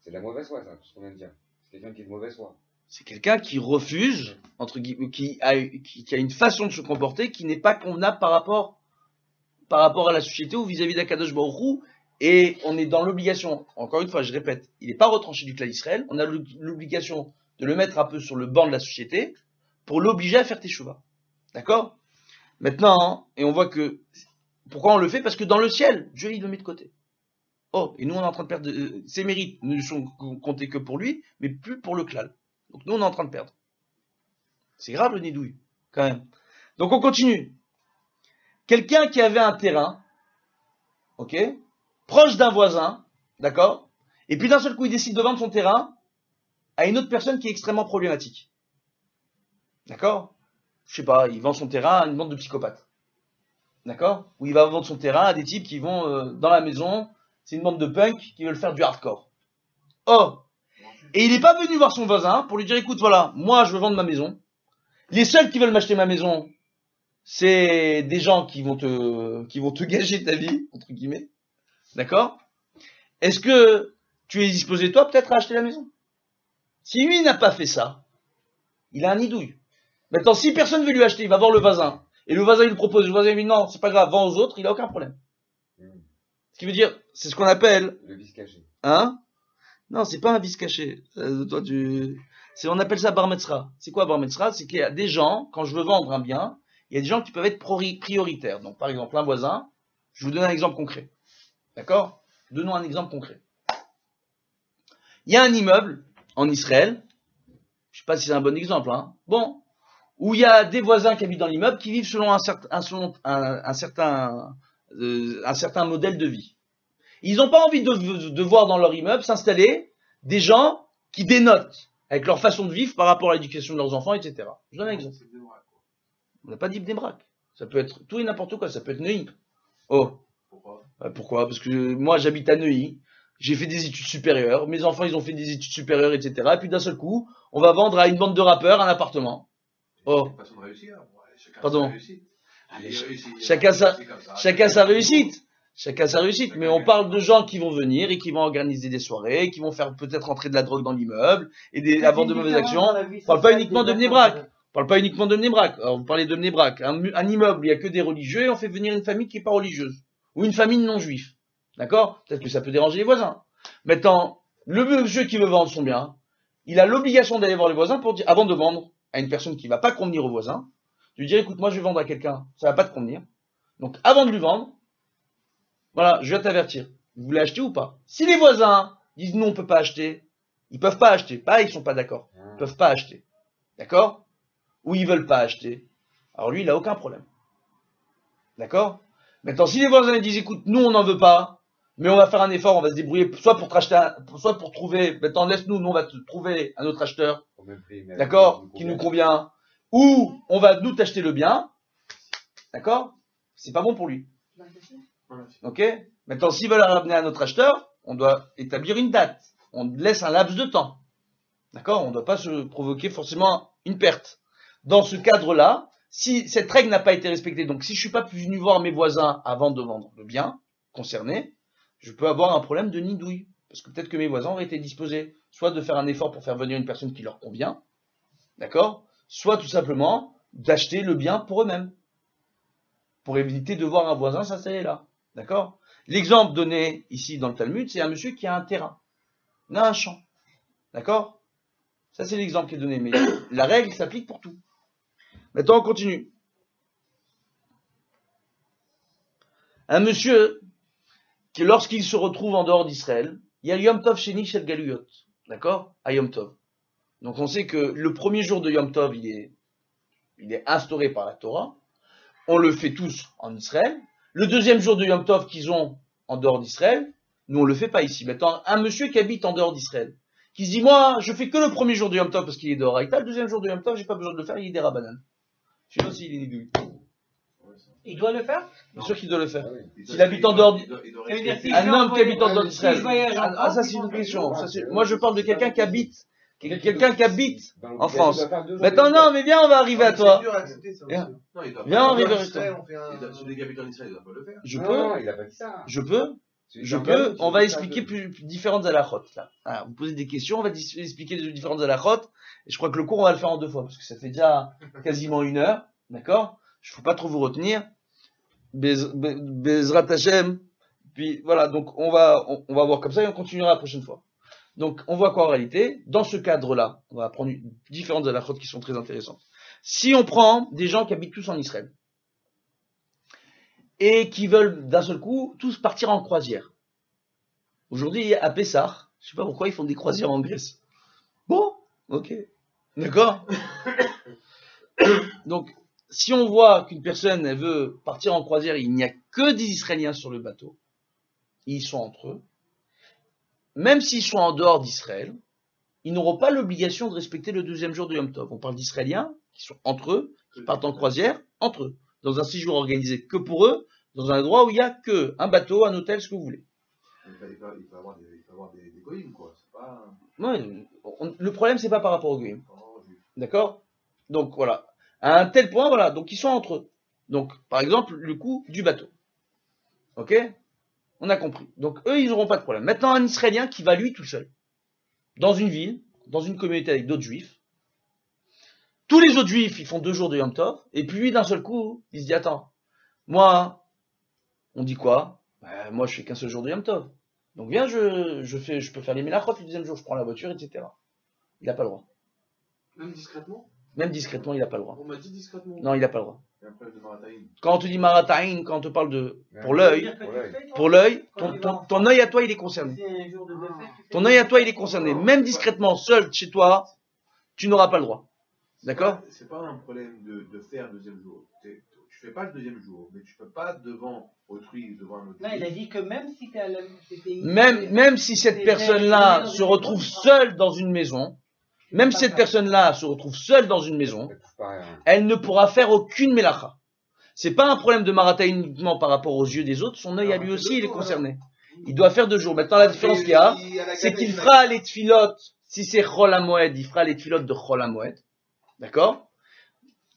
C'est de la mauvaise foi, ça, tout ce qu'on vient de dire. C'est quelqu'un qui est de mauvaise foi. C'est quelqu'un qui refuse, entre guillemets, qui a une façon de se comporter qui n'est pas convenable par rapport à la société ou vis-à-vis d'Akadosh Baruch Hu, et on est dans l'obligation, encore une fois, je répète, il n'est pas retranché du clan Israël, on a l'obligation de le mettre un peu sur le banc de la société pour l'obliger à faire teshuva. D'accord? Maintenant, et on voit que, pourquoi on le fait? Parce que dans le ciel, Dieu il le met de côté. Oh, et nous on est en train de perdre, ses mérites ne sont comptés que pour lui, mais plus pour le klal. Donc nous on est en train de perdre. C'est grave le nidouille, quand même. Donc on continue. Quelqu'un qui avait un terrain, ok, proche d'un voisin, d'accord, et puis d'un seul coup il décide de vendre son terrain à une autre personne qui est extrêmement problématique. D'accord? Je sais pas, il vend son terrain à une bande de psychopathes. D'accord? Ou il va vendre son terrain à des types qui vont dans la maison, c'est une bande de punks qui veulent faire du hardcore. Oh! Et il n'est pas venu voir son voisin pour lui dire, écoute, voilà, moi je veux vendre ma maison. Les seuls qui veulent m'acheter ma maison, c'est des gens qui vont te gager ta vie, entre guillemets. D'accord? Est-ce que tu es disposé, toi, peut-être à acheter la maison? Si lui n'a pas fait ça, il a un nidouille. Maintenant, si personne ne veut lui acheter, il va voir le voisin. Et le voisin, il lui propose. Le voisin, il dit non, c'est pas grave, vends aux autres, il a aucun problème. Ce qui veut dire, c'est ce qu'on appelle... Le vice caché. Hein? Non, c'est pas un vice caché. On appelle ça bar mitzvah. C'est quoi bar mitzvah? C'est qu'il y a des gens, quand je veux vendre un bien, il y a des gens qui peuvent être prioritaires. Donc, par exemple, un voisin, je vous donne un exemple concret. D'accord? Donnons un exemple concret. Il y a un immeuble en Israël, je sais pas si c'est un bon exemple, hein. Bon, où il y a des voisins qui habitent dans l'immeuble qui vivent selon un certain modèle de vie. Ils n'ont pas envie de voir dans leur immeuble s'installer des gens qui dénotent avec leur façon de vivre par rapport à l'éducation de leurs enfants, etc. Je donne un exemple. On n'a pas dit Bnei-Brak. Ça peut être tout et n'importe quoi, ça peut être Neuilly. Oh. Pourquoi? Parce que moi j'habite à Neuilly, j'ai fait des études supérieures, mes enfants ils ont fait des études supérieures, etc. Et puis d'un seul coup, on va vendre à une bande de rappeurs un appartement. Oh. Pardon. Chacun sa réussite. Chacun sa réussite. Mais on parle de gens qui vont venir et qui vont organiser des soirées, qui vont faire peut-être entrer de la drogue dans l'immeuble et avoir de mauvaises actions. On parle pas uniquement de Bnei-Brak. On parle pas uniquement de Bnei-Brak. Alors vous parlez de Bnei-Brak. Un immeuble où il n'y a que des religieux et on fait venir une famille qui n'est pas religieuse. Ou une famille non juive. D'accord? Peut-être que ça peut déranger les voisins. Maintenant, le monsieur qui veut vendre son bien, il a l'obligation d'aller voir les voisins pour dire, avant de vendre à une personne qui ne va pas convenir aux voisins, de lui dire, écoute, moi je vais vendre à quelqu'un, ça ne va pas te convenir. Donc avant de lui vendre, voilà, je viens t'avertir. Vous voulez acheter ou pas? Si les voisins disent non, on ne peut pas acheter, ils ne peuvent pas acheter. Bah, ils ne sont pas d'accord. Ils ne peuvent pas acheter. D'accord? Ou ils ne veulent pas acheter. Alors lui, il n'a aucun problème. D'accord? Maintenant, si les voisins disent, écoute, nous on n'en veut pas, mais on va faire un effort, on va se débrouiller, soit pour te racheter, soit pour trouver, maintenant laisse-nous, nous on va te trouver un autre acheteur, d'accord, qui nous convient, ou on va nous t'acheter le bien, d'accord, c'est pas bon pour lui. Ok? Maintenant, s'ils veulent ramener un autre acheteur, on doit établir une date, on laisse un laps de temps, d'accord, on ne doit pas se provoquer forcément une perte. Dans ce cadre-là, si cette règle n'a pas été respectée, donc si je ne suis pas venu voir mes voisins avant de vendre le bien concerné, je peux avoir un problème de nidouille. Parce que peut-être que mes voisins auraient été disposés soit de faire un effort pour faire venir une personne qui leur convient, d'accord, soit tout simplement d'acheter le bien pour eux-mêmes. Pour éviter de voir un voisin s'installer là. D'accord? L'exemple donné ici dans le Talmud, c'est un monsieur qui a un terrain. Il a un champ. D'accord? Ça c'est l'exemple qui est donné. Mais la règle s'applique pour tout. Maintenant, on continue. Un monsieur que lorsqu'il se retrouve en dehors d'Israël, il y a Yom Tov Sheni Shel Galuyot, d'accord? À Yom Tov. Donc on sait que le premier jour de Yom Tov, il est instauré par la Torah. On le fait tous en Israël. Le deuxième jour de Yom Tov qu'ils ont en dehors d'Israël, nous on le fait pas ici. Maintenant, un monsieur qui habite en dehors d'Israël, qui se dit, moi, je fais que le premier jour de Yom Tov parce qu'il est dehors. Le deuxième jour de Yom Tov, j'ai pas besoin de le faire, il est des Rabbanan. Je sais pas s'il est nidouille. Il doit le faire? Bien sûr qu'il doit le faire. Ah oui. S'il habite en dehors Ça veut dire s'il un homme qui habite en dehors s'il d'Israël. voyage en Ah, France, ça c'est une question. Moi je parle de quelqu'un qui habite Dans en le France. doit faire 2 jours Maintenant, de- non, mais viens, on va arriver à toi. C'est dur à accepter ça aussi. Viens. Non, il doit Viens, on arrive à Israël, on fait un- Celui qui habite en Israël, il doit pas le faire. Je Non, peux, non, il a pas dit ça. je peux, on va expliquer différentes halachot, là. Ah, vous posez des questions, on va expliquer les différentes halachot, et je crois que le cours, on va le faire en 2 fois, parce que ça fait déjà quasiment 1 heure, d'accord? Je ne faut pas trop vous retenir. Bezrat Hashem. Puis, voilà, donc on va voir comme ça, et on continuera la prochaine fois. Donc, on voit quoi en réalité? Dans ce cadre-là, on va apprendre différentes halachot qui sont très intéressantes. Si on prend des gens qui habitent tous en Israël, et qui veulent d'un seul coup tous partir en croisière. Aujourd'hui, à Pessah, je sais pas pourquoi ils font des croisières en Grèce. Bon, ok, d'accord. Donc, si on voit qu'une personne elle veut partir en croisière, il n'y a que des Israéliens sur le bateau, ils sont entre eux. Même s'ils sont en dehors d'Israël, ils n'auront pas l'obligation de respecter le deuxième jour de Yom Tov. On parle d'Israéliens qui sont entre eux, qui partent en croisière entre eux, dans un séjour organisé que pour eux, dans un endroit où il n'y a que un bateau, un hôtel, ce que vous voulez. Il peut avoir des goïms, quoi. C'est pas. Ouais, le problème, c'est pas par rapport au Goïm. Oh, juif. D'accord? Donc voilà. À un tel point, voilà. Donc ils sont entre eux. Donc, par exemple, le coût du bateau. Ok? On a compris. Donc eux, ils n'auront pas de problème. Maintenant, un Israélien qui va lui tout seul, dans une ville, dans une communauté avec d'autres juifs. Tous les autres juifs, ils font 2 jours de Yom Tov. Et puis lui, d'un seul coup, il se dit, attends, moi, on dit quoi? Moi, je fais qu'un seul jour de Yom Tov. Donc viens, je peux faire les Melachot le deuxième jour, je prends la voiture, etc. Il n'a pas le droit. Même discrètement? Même discrètement, il n'a pas le droit. On m'a dit discrètement. Non, il n'a pas le droit. Il y a un problème de Marataïn. Quand on te dit Marataïn, quand on te parle de pour Ouais. l'œil, C'est-à-dire que tu fais, toi, pour l'œil, quand tu vas en ton œil à toi, il est concerné. C'est un jour de buffet, tu fais Ton œil à toi, il est concerné. Même discrètement, seul chez toi, tu n'auras pas le droit. D'accord? C'est pas un problème de faire le deuxième jour. Tu fais pas le deuxième jour, mais tu peux pas devant autrui, devant un autre. Non, il a dit que même si t'es à la... Même si cette personne-là se retrouve seule dans une maison, même si cette personne-là se retrouve seule dans une maison, Ça touche pas à rien. elle ne pourra faire aucune mélacha. C'est pas un problème de Marataïn uniquement par rapport aux yeux des autres, son œil à lui aussi, il est concerné. Il doit faire 2 jours. Maintenant, la différence qu'il y a, c'est qu'il fera les tfilotes, si c'est Chol HaMoed, il fera les tfilotes de Chol HaMoed. D'accord?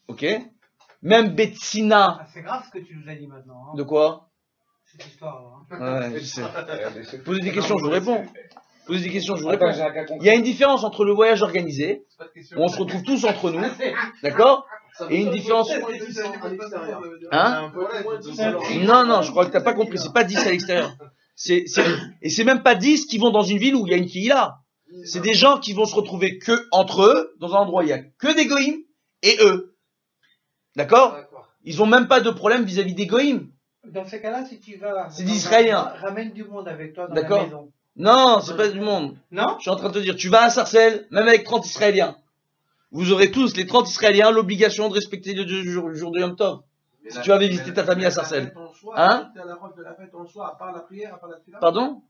Ok? Même Betsina, Ah, c'est grave ce que tu nous as dit maintenant. Hein, de quoi? cette histoire. Hein. Ouais, je sais. Posez des questions, je vous réponds. Posez des questions, je vous Attends, réponds. j'ai un cas concret. Il y a une différence entre le voyage organisé, C'est pas de question. où on se retrouve tous entre nous, d'accord? Et une différence. Hein? Non, je crois que t'as pas compris. C'est pas 10 à l'extérieur. Et c'est même pas 10 qui vont dans une ville où il y a une Kihila. C'est des gens qui vont se retrouver que entre eux, dans un endroit où il y a que des goïms et eux. D'accord? Ils ont même pas de problème vis-à-vis des goïms. Dans ces cas-là, si tu vas... C'est des Israéliens. Ramène du monde avec toi dans D'accord. la maison. Non, c'est pas du monde. Non? Je suis en train de te dire, tu vas à Sarcelles, même avec 30 Israéliens. Vous aurez tous, les 30 Israéliens, l'obligation de respecter le jour de Yom Tov. Si tu avais visité ta famille à Sarcelles. Hein? La fête en soi, à part la prière, à part la tefila. Pardon?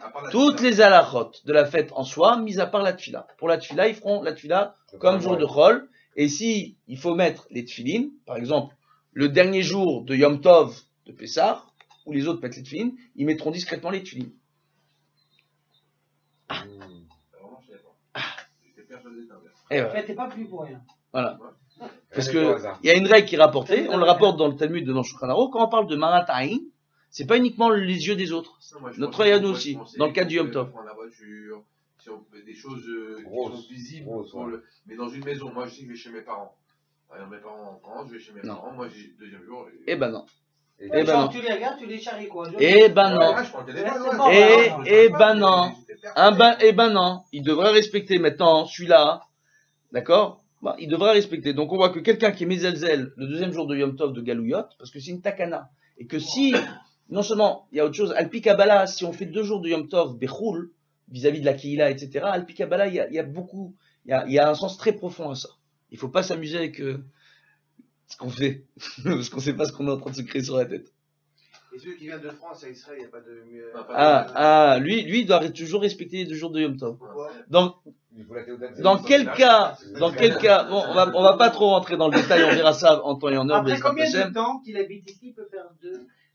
À part la Toutes tefila. les halachot de la fête en soi, mis à part la tefila. Pour la tefila, ils feront la tefila comme jour de Chol. Et si il faut mettre les tefilines, par exemple, le dernier jour de Yom Tov de Pessah, où les autres mettent les tefilines, ils mettront discrètement les tefilines. Vraiment, je sais pas. J'étais persuadé d'inverse. Et En voilà. fait, t'es pas venu pour rien. Voilà. Parce Rien n'est au que hasard. il y a une règle qui est rapportée, on le rapporte dans le Talmud de dans Shulchan Aruch, quand on parle de Marataïn, c'est pas uniquement les yeux des autres. Non, moi, je Notre pensais œil à qu'on nous pouvait aussi, penser dans le cas du Yom qu'on Tov. prend la voiture, si on fait des choses qui Grosses. sont visibles, Grosses, pour ouais. mais dans une maison, moi je sais que je vais chez mes parents. Par exemple, mes parents en France, je vais chez mes Non. parents, moi j'ai deuxième jour. Eh ben non. Et Eh ben Genre, non. tu les regardes, tu les charries quoi. Eh ben non. Ouais, je prends le téléphone, C'est ouais. bon, Eh ben non. J'étais persuadé. Eh ben non. Il devrait respecter maintenant celui-là. D'accord? Bah, il devrait respecter. Donc on voit que quelqu'un qui est Mezelzel le deuxième jour de Yom Tov de Galouyot, parce que c'est une takana, et que si non seulement, il y a autre chose, Alpi Kabbalah, si on fait 2 jours de Yom Tov, Bechoul, vis-à-vis de la Kehila, etc., Alpi Kabbalah, il y a beaucoup, il y a un sens très profond à ça. Il faut pas s'amuser avec ce qu'on fait, parce qu'on sait pas ce qu'on est en train de se créer sur la tête. Et celui qui vient de France à Israël, il n'y a pas de mieux. Lui, il doit toujours respecter les 2 jours de Yom Tov. Pourquoi? Donc, Il faut la théodatie. dans quel cas, bon, on va pas trop rentrer dans le détail, on verra ça en temps et en heure. Après Bezrat combien Hashem. de temps qu'il habite ici, il peut faire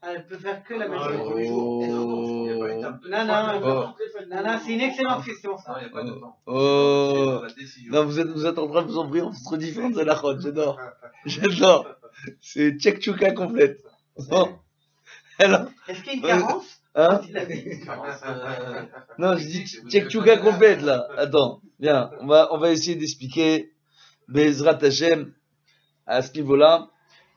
elle peut faire que la même Ah, le chose. premier jour. Oh. Il n'y a pas étape. Non, non, Oh. non, c'est une excellente question, ça. Non, il n'y a pas de temps. Oh. C'est dans la décision. Non, vous êtes en train de vous embrouiller entre trop différentes de la route, j'adore. J'adore. C'est tchèque-tchouka complète. Bon. Alors, Est-ce qu'il y a une carence hein? Il habite. Non, je dis tchèque-tchouka complète, là. Attends, bien, on va essayer d'expliquer Bezrat Hashem à ce niveau-là.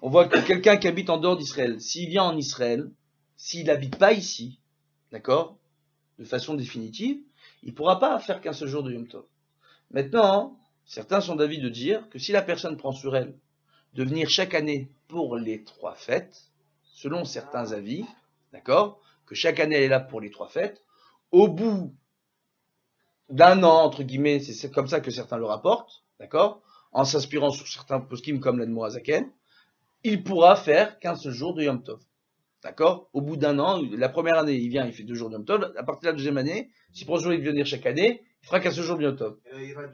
On voit que quelqu'un qui habite en dehors d'Israël, s'il vient en Israël, s'il n'habite pas ici, d'accord, de façon définitive, il ne pourra pas faire qu'un seul jour de Yom Tov. Maintenant, certains sont d'avis de dire que si la personne prend sur elle de venir chaque année pour les 3 fêtes, selon certains avis, d'accord, que chaque année elle est là pour les 3 fêtes, au bout d'un an, entre guillemets, c'est comme ça que certains le rapportent, d'accord, en s'inspirant sur certains poskim comme l'Admor Hazaken, il pourra faire qu'un seul jour de Yom Tov. D'accord? Au bout d'un an, la première année, il vient, il fait 2 jours de Yom Tov. À partir de la deuxième année, s'il prend toujours de venir chaque année, il fera qu'un seul jour de Yom Tov.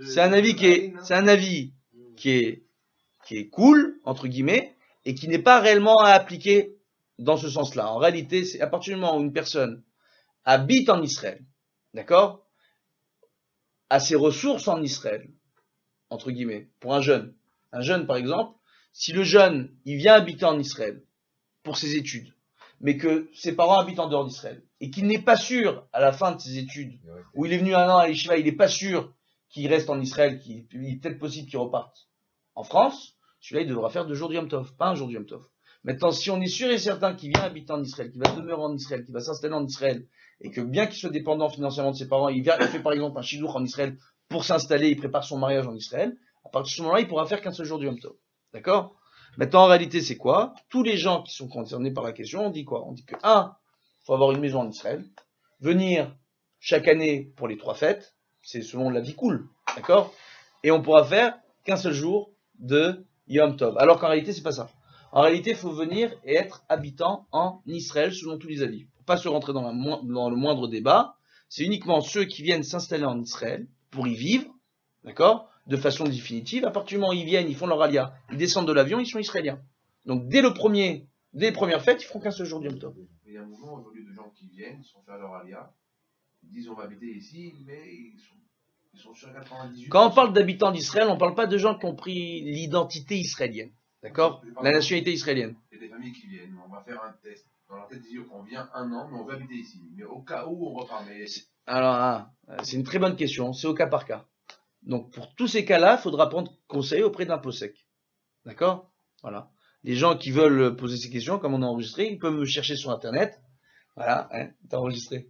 C'est un avis qui est cool, entre guillemets, et qui n'est pas réellement à appliquer dans ce sens-là. En réalité, c'est à partir du moment où une personne habite en Israël, d'accord, a ses ressources en Israël, entre guillemets, pour un jeune, par exemple, si le jeune, il vient habiter en Israël pour ses études, mais que ses parents habitent en dehors d'Israël, et qu'il n'est pas sûr, à la fin de ses études, où il est venu 1 an à l'Yeshiva, il n'est pas sûr qu'il reste en Israël, qu'il est peut-être possible qu'il reparte en France, celui-là, il devra faire 2 jours de Yom Tov, pas un jour de Yom Tov. Maintenant, si on est sûr et certain qu'il vient habiter en Israël, qu'il va demeurer en Israël, qu'il va s'installer en Israël, et que bien qu'il soit dépendant financièrement de ses parents, il fait par exemple un shidduch en Israël pour s'installer, il prépare son mariage en Israël, à partir de ce moment-là, il pourra faire qu'un seul jour de Yom Tov. D'accord? Maintenant, en réalité, c'est quoi? Tous les gens qui sont concernés par la question, on dit quoi? On dit que, il faut avoir une maison en Israël, venir chaque année pour les 3 fêtes, c'est selon la vie cool, d'accord? Et on pourra faire qu'un seul jour de Yom Tov. Alors qu'en réalité, c'est pas ça. En réalité, il faut venir et être habitant en Israël selon tous les avis. Pour pas se rentrer dans le moindre débat, c'est uniquement ceux qui viennent s'installer en Israël pour y vivre, d'accord, de façon définitive. À partir du moment où ils viennent, ils font leur alia, ils descendent de l'avion, ils sont israéliens. Donc dès les premières fêtes, ils feront qu'un seul jour de Yom Tov. Il y a un mouvement aujourd'hui de gens qui viennent sans faire leur alia. Ils disent on va habiter ici, mais ils sont sur 98%. Quand on parle d'habitants d'Israël, on ne parle pas de gens qui ont pris l'identité israélienne, d'accord, la nationalité israélienne. Il y a des familles qui viennent, on va faire un test. Dans leur tête, ils disent qu'on vient 1 an, mais on veut habiter ici. Mais au cas où, on repart. Mais... Alors, c'est une très bonne question, c'est au cas par cas. Donc pour tous ces cas-là, il faudra prendre conseil auprès d'un POSEC. D'accord? Voilà. Les gens qui veulent poser ces questions, comme on a enregistré, ils peuvent me chercher sur Internet. Voilà, hein, t'as enregistré.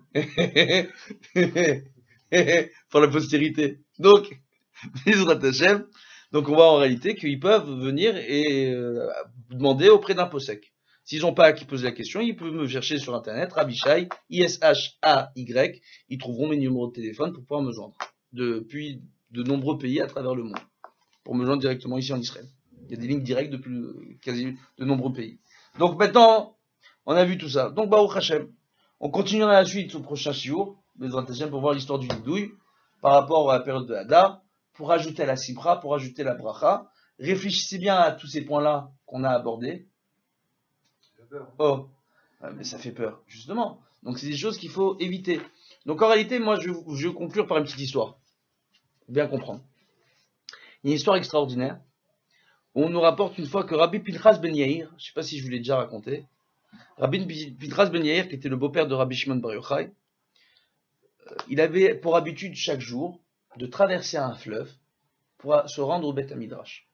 Pour la postérité. Donc, Bezrat Hashem. Donc on voit en réalité qu'ils peuvent venir et demander auprès d'un POSEC. S'ils n'ont pas à qui poser la question, ils peuvent me chercher sur Internet, Rabbi Shai, ISHAY, ils trouveront mes numéros de téléphone pour pouvoir me joindre. Depuis de nombreux pays à travers le monde, pour me joindre directement ici en Israël. Il y a des lignes directes depuis quasi de nombreux pays. Donc maintenant, on a vu tout ça. Donc Baruch Hashem, on continuera la suite au prochain shiur, Bezrat Hashem, pour voir l'histoire du Nidouille, par rapport à la période de Hadar, pour ajouter la Sibra, pour ajouter la Bracha. Réfléchissez bien à tous ces points-là qu'on a abordés. Oh, mais ça fait peur, justement. Donc c'est des choses qu'il faut éviter. Donc en réalité, moi je vais conclure par une petite histoire. Bien comprendre. Il y a une histoire extraordinaire. Où on nous rapporte une fois que Rabbi Pinchas ben Yair, je ne sais pas si je vous l'ai déjà raconté, Rabbi Pinchas ben Yair, qui était le beau-père de Rabbi Shimon Bar Yochai, il avait pour habitude chaque jour de traverser un fleuve pour se rendre au Beth Midrash.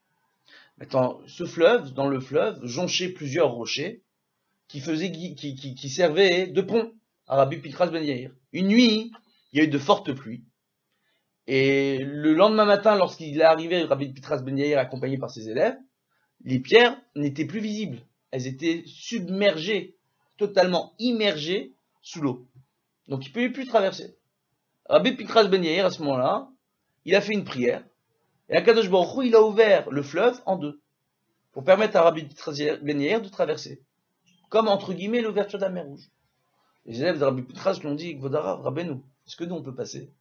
Maintenant, ce fleuve, dans le fleuve, jonchait plusieurs rochers qui servaient de pont à Rabbi Pinchas ben Yair. Une nuit, il y a eu de fortes pluies. Et le lendemain matin, lorsqu'il est arrivé, Rabbi Pinchas ben Yair accompagné par ses élèves, les pierres n'étaient plus visibles. Elles étaient submergées totalement immergé sous l'eau. Donc il ne peut plus traverser. Rabbi Pinchas ben Yair, à ce moment-là, il a fait une prière. Et Akadosh Baruch Hu, il a ouvert le fleuve en deux. Pour permettre à Rabbi Pinchas ben Yair de traverser. Comme, entre guillemets, l'ouverture de la mer Rouge. Les élèves de Rabbi Pinchas lui ont dit, Vodara, Rabbeinu, est-ce que nous on peut passer?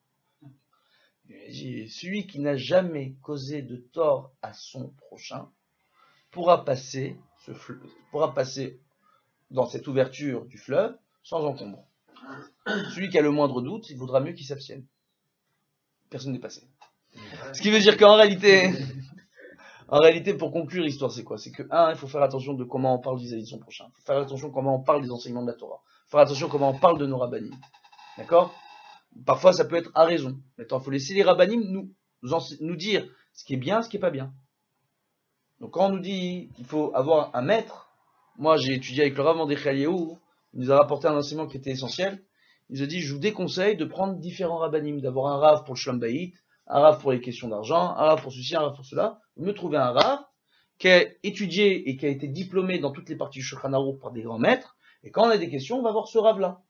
Il a dit, celui qui n'a jamais causé de tort à son prochain pourra passer dans cette ouverture du fleuve sans encombre. Celui qui a le moindre doute, il vaudra mieux qu'il s'abstienne. Personne n'est passé. Ce qui veut dire qu'en réalité, pour conclure l'histoire, c'est quoi? C'est que, il faut faire attention de comment on parle vis-à-vis de son prochain. Il faut faire attention comment on parle des enseignements de la Torah. Il faut faire attention comment on parle de nos rabbanim. D'accord? Parfois, ça peut être à raison. Maintenant, il faut laisser les rabbanim nous dire ce qui est bien, ce qui n'est pas bien. Donc, quand on nous dit qu'il faut avoir un maître, moi, j'ai étudié avec le Rav Mordechai Eliyahu, il nous a rapporté un enseignement qui était essentiel. Il nous a dit, je vous déconseille de prendre différents rabbanim, d'avoir un Rav pour le Shlom Bayit, un Rav pour les questions d'argent, un Rav pour ceci, un Rav pour cela. Vous me trouvez un Rav qui a étudié et qui a été diplômé dans toutes les parties du Shulchan Aruch par des grands maîtres, et quand on a des questions, on va voir ce Rav-là.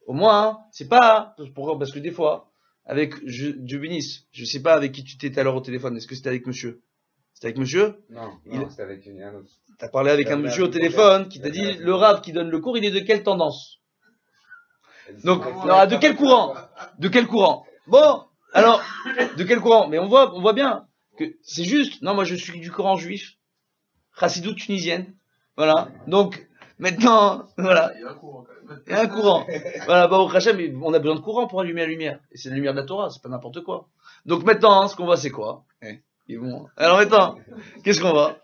Au moins, c'est pas, parce que des fois, Dieu bénisse, je sais pas avec qui tu étais alors au téléphone, est-ce que c'était avec monsieur? C'était avec monsieur? Non, c'était avec un autre. T'as parlé avec un monsieur au téléphone qui t'a dit, le Rav qui donne le cours, il est de quelle tendance? Donc, de quel courant? De quel courant? Bon, alors, de quel courant? Mais on voit bien que c'est juste. Non, moi je suis du courant juif, chassidou tunisienne. Voilà. Donc, maintenant, voilà. Il y a un courant quand même. Il y a un courant. Voilà, au Hachem, on a besoin de courant pour allumer la lumière. Et c'est la lumière de la Torah, c'est pas n'importe quoi. Donc maintenant, ce qu'on voit, c'est quoi? Ils vont. Alors maintenant, qu'est-ce qu'on voit?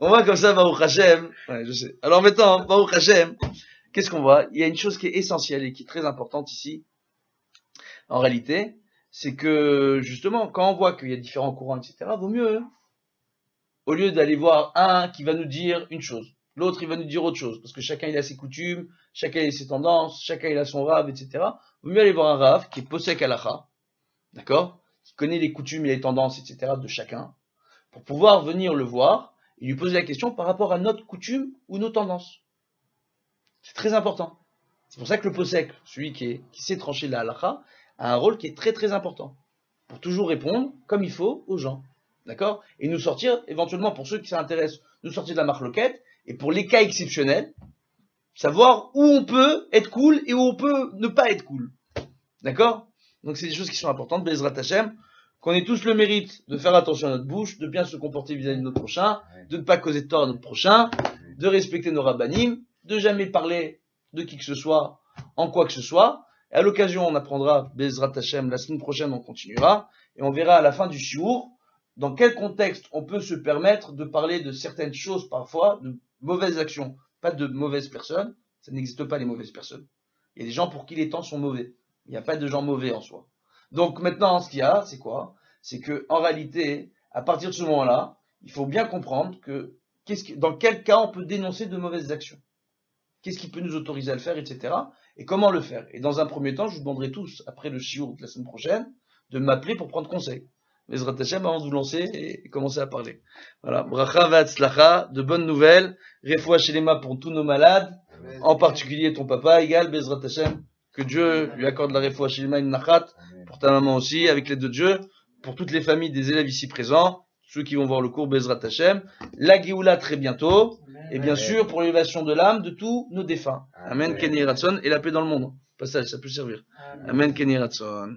On voit comme ça, Baruch Hashem. Ouais, je sais. Alors maintenant, Baruch Hashem, qu'est-ce qu'on voit? Il y a une chose qui est essentielle et qui est très importante ici. En réalité, c'est que, justement, quand on voit qu'il y a différents courants, etc., vaut mieux, au lieu d'aller voir un qui va nous dire une chose, l'autre il va nous dire autre chose, parce que chacun il a ses coutumes, chacun il a ses tendances, chacun il a son Rav, etc., vaut mieux aller voir un Rav qui est posek halacha, d'accord? Qui connaît les coutumes et les tendances, etc., de chacun, pour pouvoir venir le voir et lui poser la question par rapport à notre coutume ou nos tendances. C'est très important. C'est pour ça que le posek, celui qui sait trancher la halacha, a un rôle qui est très très important. Pour toujours répondre comme il faut aux gens. D'accord? Et nous sortir, éventuellement pour ceux qui s'intéressent, nous sortir de la marloquette, et pour les cas exceptionnels, savoir où on peut être cool et où on peut ne pas être cool. D'accord? Donc c'est des choses qui sont importantes, Bezrat Hashem, qu'on ait tous le mérite de faire attention à notre bouche, de bien se comporter vis-à-vis de notre prochain, de ne pas causer de tort à notre prochain, de respecter nos rabbanim, de jamais parler de qui que ce soit, en quoi que ce soit. Et à l'occasion, on apprendra Bezrat Hashem, la semaine prochaine on continuera, et on verra à la fin du shiur, dans quel contexte on peut se permettre de parler de certaines choses parfois, de mauvaises actions, pas de mauvaises personnes, ça n'existe pas les mauvaises personnes. Il y a des gens pour qui les temps sont mauvais. Il n'y a pas de gens mauvais en soi. Donc maintenant, ce qu'il y a, c'est quoi? C'est que en réalité, à partir de ce moment-là, il faut bien comprendre que dans quel cas on peut dénoncer de mauvaises actions. Qu'est-ce qui peut nous autoriser à le faire, etc. Et comment le faire. Et dans un premier temps, je vous demanderai tous, après le shiur de la semaine prochaine, de m'appeler pour prendre conseil. Bezrat Hashem, avant de vous lancer et commencer à parler. Voilà. Bracha v'atzlacha, de bonnes nouvelles. Refoua shelema pour tous nos malades, en particulier ton papa, égal, Bezrat Hashem. Que Dieu lui accorde la refoua shelema une nachat, pour ta maman aussi, avec l'aide de Dieu, pour toutes les familles des élèves ici présents, ceux qui vont voir le cours Bezrat Hashem, la Géoula très bientôt, et bien sûr pour l'élévation de l'âme de tous nos défunts. Amen, Kenny Ratson, et la paix dans le monde. Passage, ça peut servir. Amen, Kenny Ratson.